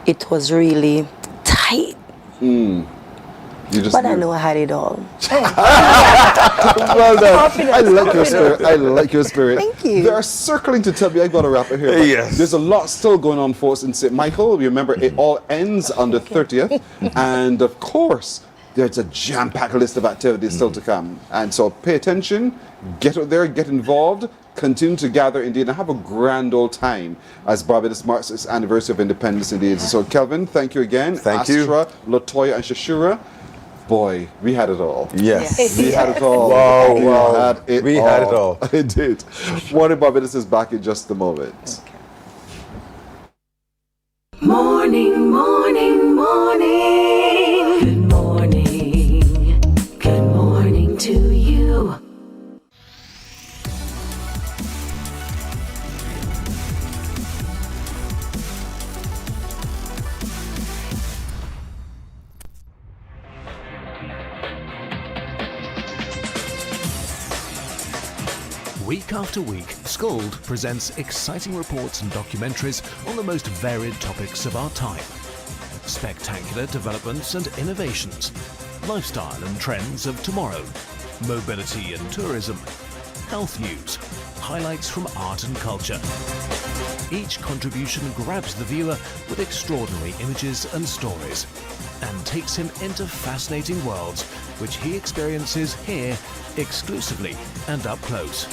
S14: it was really tight. But I know I had it all.
S2: Well done. I like your spirit. I like your spirit.
S14: Thank you.
S2: They are circling to tell me I got to wrap it here.
S9: Yes.
S2: There's a lot still going on for us in St. Michael. Remember, it all ends on the 30th. And of course, there's a jam-packed list of activities still to come. And so pay attention, get out there, get involved, continue to gather indeed, and have a grand old time as Barbados marks its anniversary of independence indeed. So Kelvin, thank you again.
S9: Thank you.
S2: Astra, Latoya, and Shashura. Boy, we had it all.
S9: Yes.
S2: We had it all.
S9: We had it all.
S2: Indeed. Mornin Barbados is back in just a moment.
S4: Morning, morning, morning. Good morning. Good morning to you.
S18: Week after week, Scold presents exciting reports and documentaries on the most varied topics of our time. Spectacular developments and innovations, lifestyle and trends of tomorrow, mobility and tourism, health news, highlights from art and culture. Each contribution grabs the viewer with extraordinary images and stories and takes him into fascinating worlds which he experiences here exclusively and up close.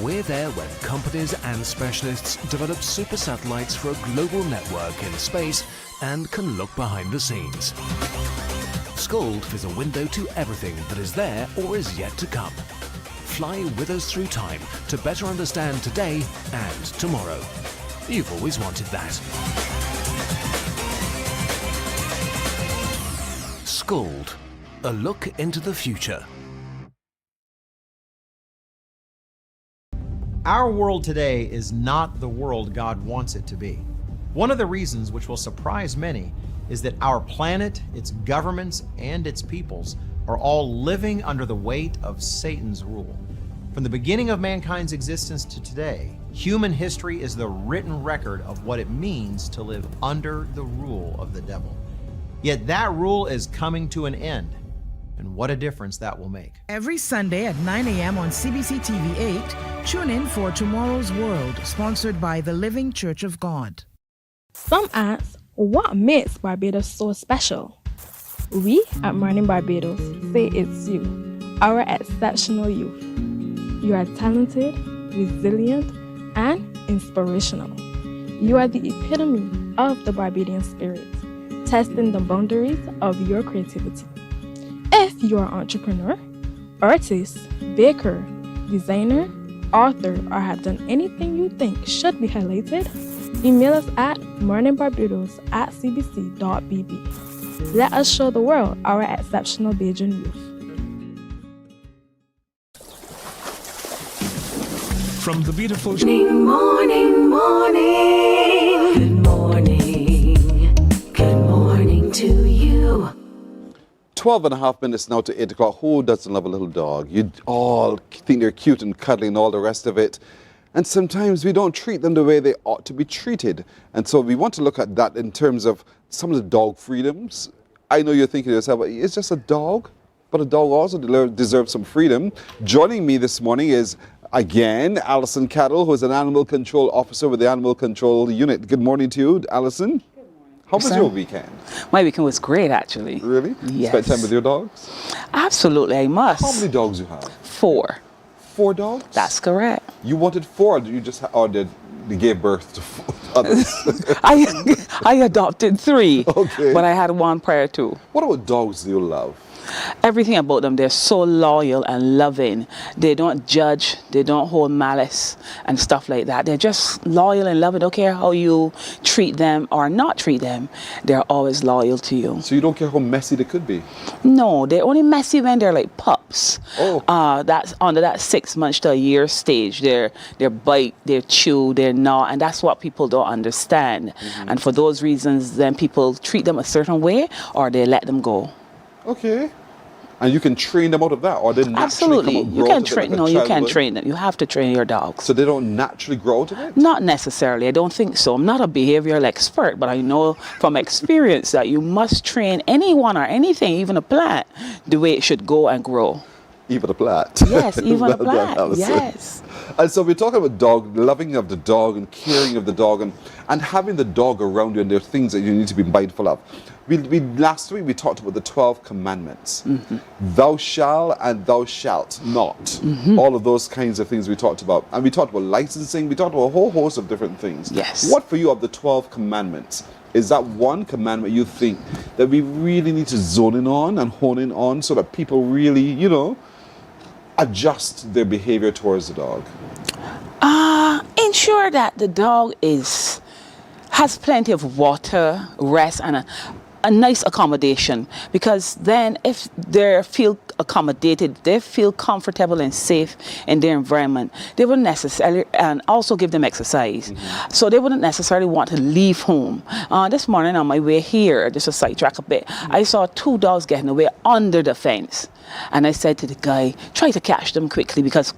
S18: We're there when companies and specialists develop super satellites for a global network in space and can look behind the scenes. Scold is a window to everything that is there or is yet to come. Fly with us through time to better understand today and tomorrow. You've always wanted that. Scold, a look into the future.
S20: Our world today is not the world God wants it to be. One of the reasons which will surprise many is that our planet, its governments, and its peoples are all living under the weight of Satan's rule. From the beginning of mankind's existence to today, human history is the written record of what it means to live under the rule of the devil. Yet that rule is coming to an end, and what a difference that will make.
S7: Every Sunday at 9 a.m. on CBC TV 8, tune in for Tomorrow's World, sponsored by the Living Church of God.
S3: Some ask, what makes Barbados so special? We at Mornin Barbados say it's you, our exceptional youth. You are talented, resilient, and inspirational. You are the epitome of the Barbadian spirit, testing the boundaries of your creativity. If you are an entrepreneur, artist, baker, designer, author, or have done anything you think should be highlighted, email us at morninbarbados@cbc.bb. Let us show the world our exceptional Bajan youth.
S22: From the beautiful
S4: Morning, morning, morning. Good morning. Good morning to you.
S2: 12 and a half minutes now to 8 o'clock. Who doesn't love a little dog? You all think they're cute and cuddly and all the rest of it. And sometimes we don't treat them the way they ought to be treated. And so we want to look at that in terms of some of the dog freedoms. I know you're thinking to yourself, it's just a dog, but a dog also deserves some freedom. Joining me this morning is, again, Alison Cattle, who is an animal control officer with the Animal Control Unit. Good morning to you, Alison. Good morning. How was your weekend?
S10: My weekend was great, actually.
S2: Really?
S10: Yes.
S2: Spent time with your dogs?
S10: Absolutely, I must.
S2: How many dogs you have?
S10: 4.
S2: 4 dogs?
S10: That's correct.
S2: You wanted 4, or did you just or did they gave birth to 4 others?
S10: I adopted 3,
S2: okay.
S10: But I had 1 prior to.
S2: What about dogs do you love?
S10: Everything about them, they're so loyal and loving. They don't judge, they don't hold malice and stuff like that. They're just loyal and loving. Don't care how you treat them or not treat them, they're always loyal to you.
S2: So you don't care how messy they could be?
S10: No, they're only messy when they're like pups.
S2: Oh.
S10: That's under that 6 months to a year stage. They're bite, they chew, they're gnaw, and that's what people don't understand. And for those reasons, then people treat them a certain way or they let them go.
S2: Okay. And you can train them out of that, or they naturally
S10: Absolutely.
S2: come out,
S10: You
S2: grow
S10: can
S2: out of it
S10: train.
S2: like a
S10: No, you
S2: child
S10: can't
S2: would?
S10: train them. You have to train your dogs.
S2: So they don't naturally grow out of it?
S10: Not necessarily. I don't think so. I'm not a behavioral expert, but I know from experience that you must train anyone or anything, even a plant, the way it should go and grow.
S2: Even a plant?
S10: Yes, even a
S2: Well done,
S10: plant.
S2: Alison.
S10: Yes.
S2: And so we're talking about dog, loving of the dog and caring of the dog and having the dog around you, and there are things that you need to be mindful of. Last week we talked about the 12 commandments. Thou shalt and thou shalt not. All of those kinds of things we talked about. And we talked about licensing. We talked about a whole host of different things.
S10: Yes.
S2: What for you of the 12 commandments? Is that one commandment you think that we really need to zone in on and hone in on so that people really, adjust their behavior towards the dog?
S10: Ensure that the dog has plenty of water, rest, and a nice accommodation, because then if they feel accommodated, they feel comfortable and safe in their environment, they wouldn't necessarily, and also give them exercise. So they wouldn't necessarily want to leave home. This morning on my way here, just a sidetrack a bit, I saw 2 dogs getting away under the fence. And I said to the guy, try to catch them quickly because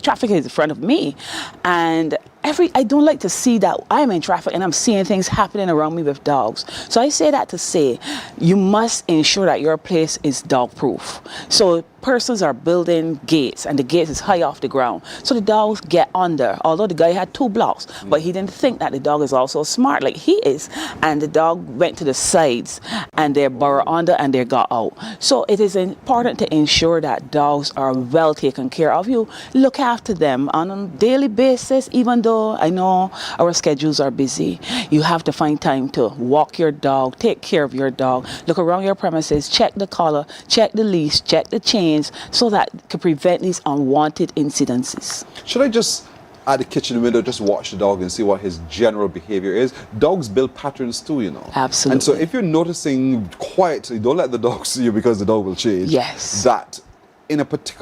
S10: traffic is in front of me. And I don't like to see that I'm in traffic and I'm seeing things happening around me with dogs. So I say that to say, you must ensure that your place is dog proof. So persons are building gates and the gate is high off the ground. So the dogs get under, although the guy had 2 blocks, but he didn't think that the dog is also smart like he is. And the dog went to the sides and they burrow under and they got out. So it is important to ensure that dogs are well taken care of. You look after them on a daily basis, even though I know our schedules are busy. You have to find time to walk your dog, take care of your dog, look around your premises, check the collar, check the leash, check the chains, so that can prevent these unwanted incidences.
S2: Should I just, at the kitchen window, just watch the dog and see what his general behavior is? Dogs build patterns too,
S10: Absolutely.
S2: And so if you're noticing quietly, don't let the dog see you because the dog will change.
S10: Yes.
S2: That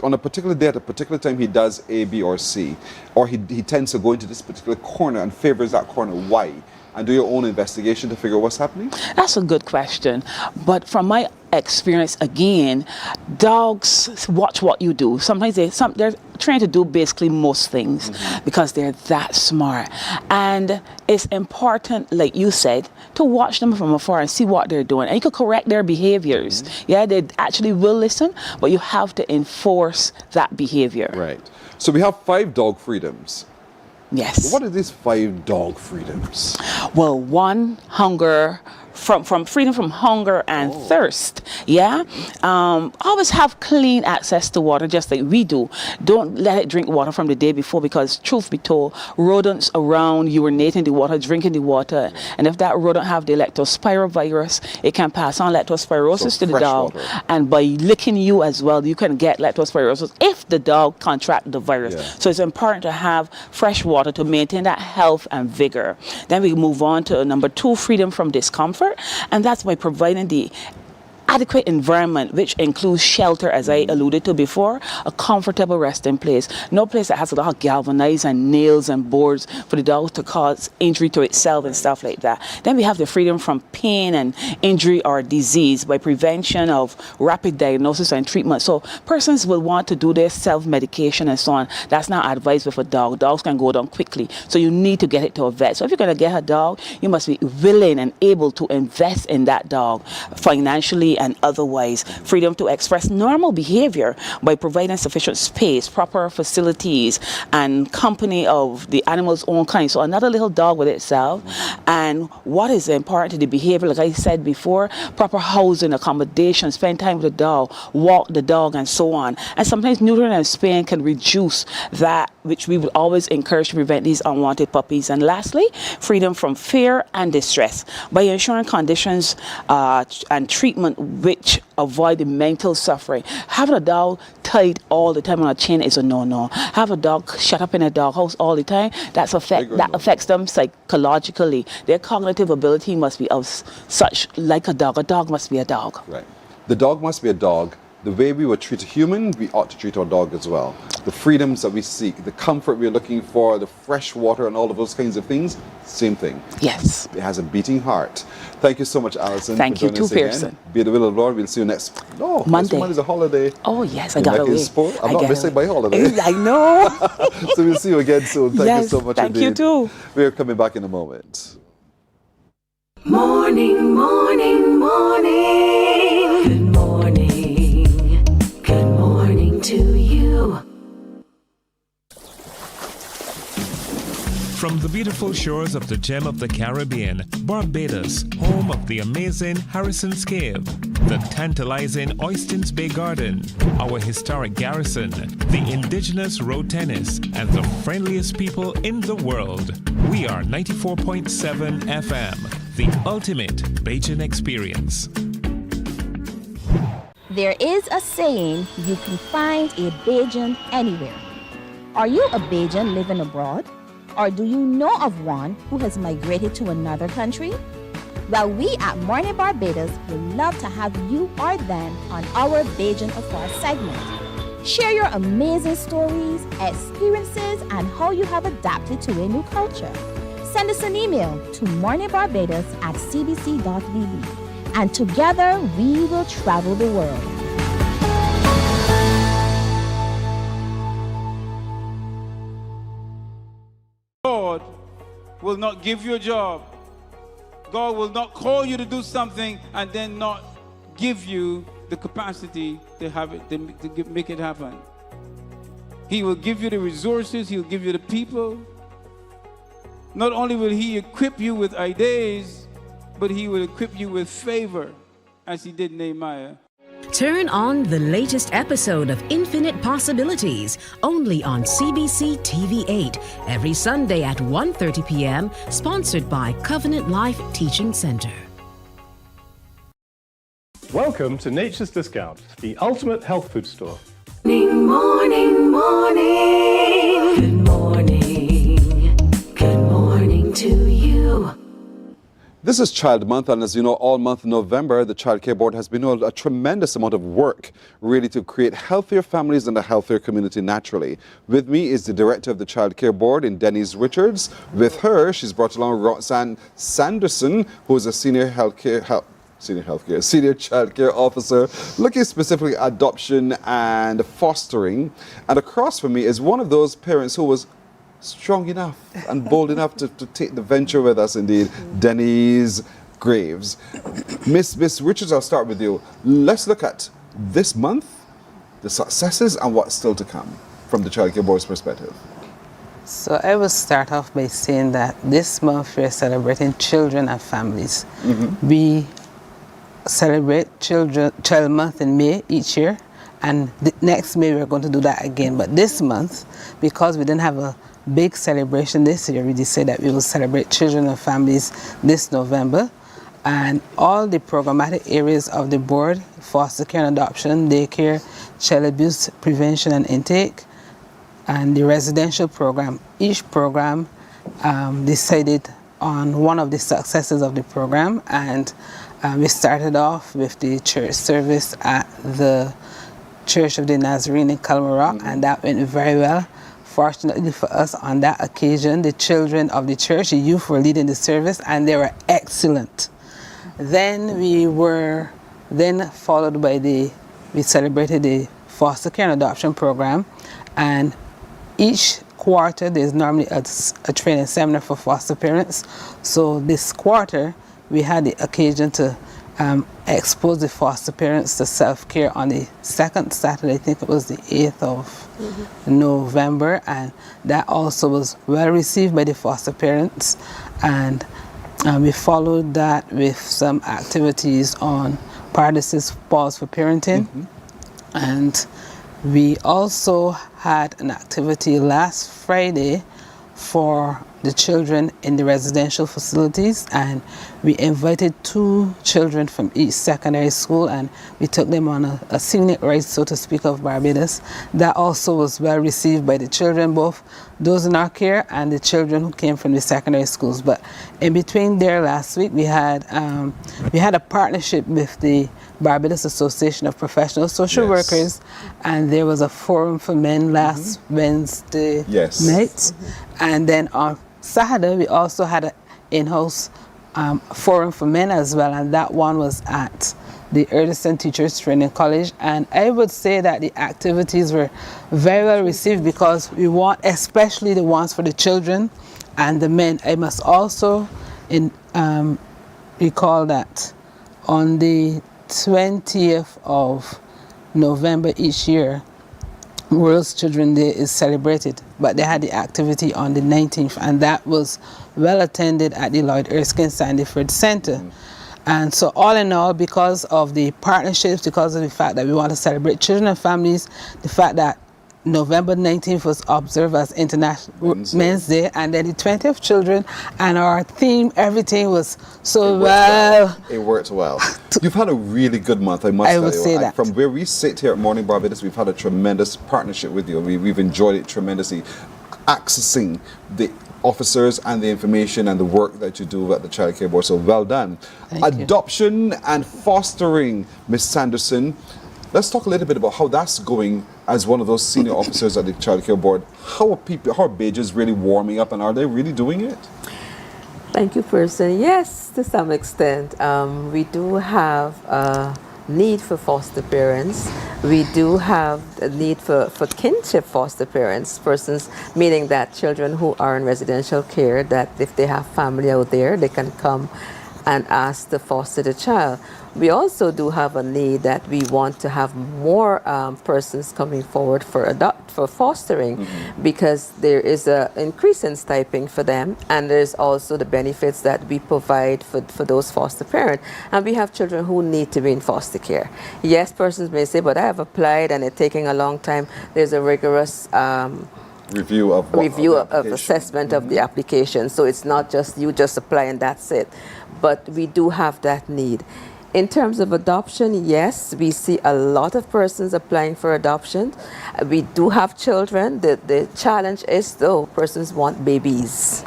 S2: on a particular day at a particular time he does A, B, or C, or he tends to go into this particular corner and favors that corner. Why? And do your own investigation to figure out what's happening?
S10: That's a good question. But from my experience, again, dogs watch what you do. Sometimes they're trying to do basically most things because they're that smart. And it's important, like you said, to watch them from afar and see what they're doing. And you can correct their behaviors. Yeah, they actually will listen, but you have to enforce that behavior.
S2: Right. So we have 5 dog freedoms.
S10: Yes.
S2: What are these 5 dog freedoms?
S10: Well, 1, hunger, from freedom from hunger and thirst. Yeah. Always have clean access to water, just like we do. Don't let it drink water from the day before, because truth be told, rodents around urinating the water, drinking the water, and if that rodent have the leptospirovirus, it can pass on leptospirosis to the dog, and by licking you as well, you can get leptospirosis if the dog contract the virus. So it's important to have fresh water to maintain that health and vigor. Then we move on to number 2, freedom from discomfort. And that's by providing the adequate environment, which includes shelter, as I alluded to before, a comfortable resting place. No place that has a lot of galvanized and nails and boards for the dog to cause injury to itself and stuff like that. Then we have the freedom from pain and injury or disease by prevention of rapid diagnosis and treatment. So persons will want to do their self-medication and so on. That's not advised with a dog. Dogs can go down quickly. So you need to get it to a vet. So if you're going to get a dog, you must be willing and able to invest in that dog financially and otherwise. Freedom to express normal behavior by providing sufficient space, proper facilities, and company of the animal's own kind. So another little dog with itself. And what is important to the behavior, like I said before, proper housing, accommodation, spend time with the dog, walk the dog, and so on. And sometimes neutering and spaying can reduce that, which we would always encourage to prevent these unwanted puppies. And lastly, freedom from fear and distress by ensuring conditions and treatment which avoid the mental suffering. Having a dog tied all the time on a chain is a no-no. Have a dog shut up in a doghouse all the time, that affects them psychologically. Their cognitive ability must be of such like a dog. A dog must be a dog.
S2: Right. The dog must be a dog. The way we would treat a human, we ought to treat our dog as well. The freedoms that we seek, the comfort we're looking for, the fresh water and all of those kinds of things, same thing.
S10: Yes.
S2: It has a beating heart. Thank you so much, Alison.
S10: Thank you too, Pearson.
S2: Be the will of the Lord. We'll see you next
S10: Monday.
S2: Monday's a holiday.
S10: Oh, yes, I got away.
S2: I'm not missing my holiday.
S10: I know.
S2: So we'll see you again soon. Thank you so much
S10: thank you too.
S2: We're coming back in a moment.
S4: Morning, morning, morning. Good morning. Good morning to you.
S22: From the beautiful shores of the gem of the Caribbean, Barbados, home of the amazing Harrison's Cave, the tantalizing Oystins Bay Garden, our historic garrison, the indigenous road tennis, and the friendliest people in the world. We are 94.7 FM, the ultimate Bajan experience.
S17: There is a saying, you can find a Bajan anywhere. Are you a Bajan living abroad? Or do you know of one who has migrated to another country? Well, we at Mornin Barbados would love to have you or them on our Bajan Afar segment. Share your amazing stories, experiences, and how you have adapted to a new culture. Send us an email to morninbarbados@cbc.vb, and together we will travel the world.
S23: God will not give you a job. God will not call you to do something and then not give you the capacity to have it, to make it happen. He will give you the resources. He'll give you the people. Not only will He equip you with ideas, but He will equip you with favor, as He did Nehemiah.
S24: Turn on the latest episode of Infinite Possibilities, only on CBC TV8, every Sunday at 1:30 p.m., sponsored by Covenant Life Teaching Center.
S5: Welcome to Nature's Discount, the ultimate health food store.
S4: Morning, morning, morning. Good morning. Good morning to you.
S2: This is Child Month, and as you know, all month November, the Child Care Board has been doing a tremendous amount of work really to create healthier families and a healthier community naturally. With me is the director of the Child Care Board, Denise Richards. With her, she's brought along Roxanne Sanderson, who is a senior child care officer, looking specifically at adoption and fostering. And across from me is one of those parents who was strong enough and bold enough to take the venture with us indeed, Denise Graves. Miss Richards, I'll start with you. Let's look at this month, the successes and what's still to come from the Child Care Board's perspective.
S13: So I will start off by saying that this month we're celebrating children and families. Mm-hmm. We celebrate Child Month in May each year, and next May we're going to do that again. But this month, because we didn't have a big celebration this year, we decided that we will celebrate children and families this November. And all the programmatic areas of the board, foster care and adoption, daycare, child abuse prevention and intake, and the residential program, each program decided on one of the successes of the program. And we started off with the church service at the Church of the Nazarene in Calmarock, and that went very well. Fortunately for us, on that occasion, the children of the church, the youth, were leading the service, and they were excellent. Then we celebrated the foster care and adoption program, and each quarter there's normally a training seminar for foster parents. So this quarter we had the occasion to expose the foster parents to self-care on the second Saturday, I think it was the 8th of November, and that also was well received by the foster parents. And we followed that with some activities on Paradis's Pause for Parenting. And we also had an activity last Friday for the children in the residential facilities, and we invited 2 children from each secondary school, and we took them on a scenic ride, so to speak, of Barbados. That also was well received by the children, both those in our care and the children who came from the secondary schools. But in between there last week, we had a partnership with the Barbados Association of Professional Social Workers, and there was a forum for men last Wednesday night. And then on Saturday, we also had an in-house forum for men as well, and that one was at the Erdison Teachers Training College. And I would say that the activities were very well received, because we want, especially the ones for the children and the men. I must also recall that on the 20th of November each year, World Children's Day is celebrated, but they had the activity on the 19th, and that was well attended at the Lloyd Erskine Sandiford Center. And so all in all, because of the partnerships, because of the fact that we want to celebrate children and families, the fact that November 19th was observed as International Men's Day, and then the 20th Children, and our theme, everything was so well.
S2: It worked well. You've had a really good month, I must tell you. I would say that. From where we sit here at Mornin Barbados, we've had a tremendous partnership with you. We've enjoyed it tremendously. Accessing the officers and the information and the work that you do at the Child Care Board, so well done. Adoption and fostering, Ms. Sanderson. Let's talk a little bit about how that's going as one of those senior officers at the Child Care Board. How are Bages really warming up, and are they really doing it?
S15: Thank you, Person. Yes, to some extent. We do have a need for foster parents. We do have a need for kinship foster parents, persons, meaning that children who are in residential care, that if they have family out there, they can come and ask to foster the child. We also do have a need that we want to have more persons coming forward for fostering, because there is an increase in stipend for them, and there's also the benefits that we provide for those foster parents. And we have children who need to be in foster care. Yes, persons may say, but I have applied and it's taking a long time. There's a rigorous
S2: review of
S15: assessment of the application. So it's not just you just apply and that's it. But we do have that need. In terms of adoption, yes, we see a lot of persons applying for adoption. We do have children. The challenge is, though, persons want babies.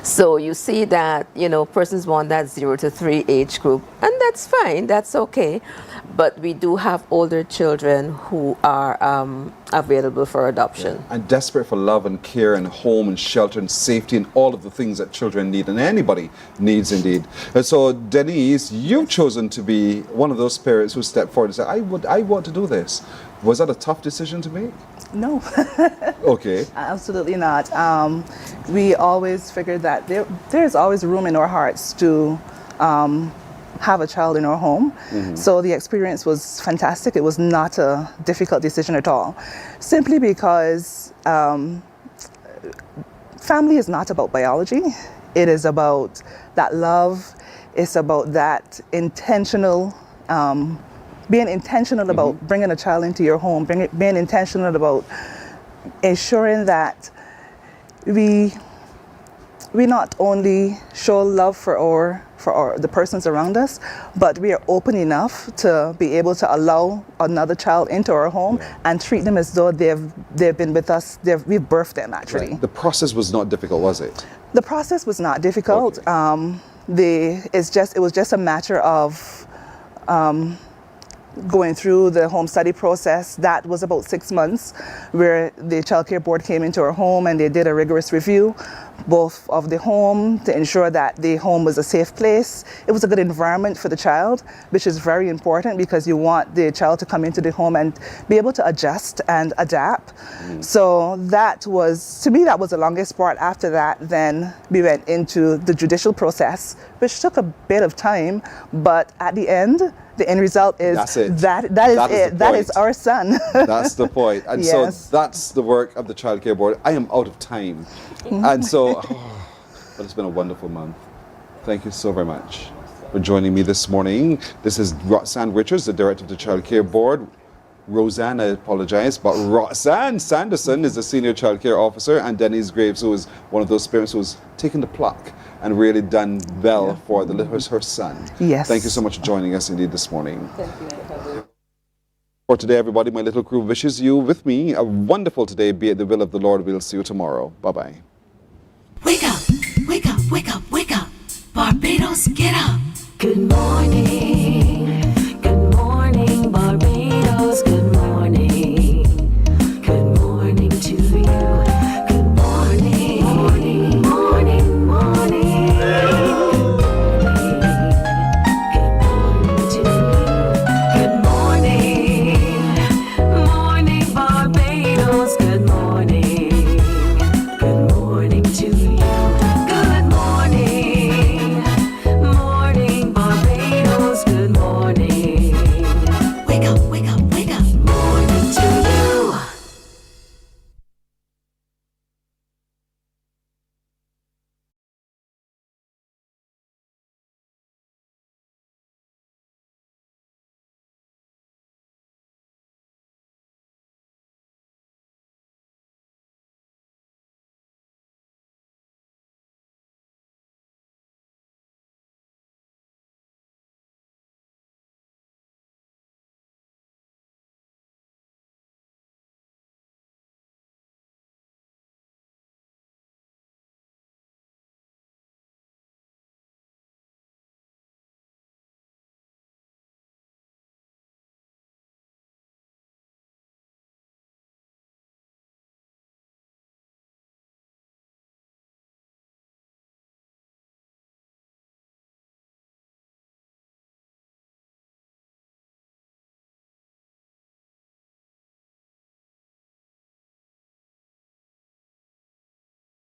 S15: So you see that, persons want that 0 to 3 age group, and that's fine, that's okay. But we do have older children who are available for adoption.
S2: Yeah. And desperate for love and care and home and shelter and safety and all of the things that children need, and anybody needs indeed. And so, Denise, you've chosen to be one of those parents who step forward and say, I want to do this. Was that a tough decision to make?
S16: No.
S2: Okay.
S16: Absolutely not. We always figured that there's always room in our hearts to have a child in our home. So the experience was fantastic. It was not a difficult decision at all. Simply because family is not about biology. It is about that love. It's about that intentional being intentional about bringing a child into your home, being intentional about ensuring that we not only show love for the persons around us, but we are open enough to be able to allow another child into our home and treat them as though they've been with us. We've birthed them, actually.
S2: Right. The process was not difficult, was it?
S16: The process was not difficult. Okay. It was just a matter of going through the home study process. That was about 6 months, where the child care board came into our home and they did a rigorous review, both of the home to ensure that the home was a safe place. It was a good environment for the child, which is very important because you want the child to come into the home and be able to adjust and adapt. So that was, to me, that was the longest part. After that, then we went into the judicial process, which took a bit of time, but at the end result is
S2: that's it.
S16: That is it. That is our son.
S2: That's the point. And
S16: Yes.
S2: so that's the work of the Child Care Board. I am out of time. And so, but it's been a wonderful month. Thank you so very much for joining me this morning. This is Roxanne Richards, the Director of the Child Care Board. Roseanne, I apologize, but Roxanne Sanderson is the Senior Child Care Officer, and Denise Graves, who is one of those parents who's taken the pluck and really done well for her son.
S16: Yes.
S2: Thank you so much for joining us indeed this morning.
S15: Thank you.
S2: For today, everybody, my little crew wishes you with me a wonderful today. Be it the will of the Lord. We'll see you tomorrow. Bye-bye.
S4: Wake up, wake up, wake up, wake up. Barbados, get up. Good morning.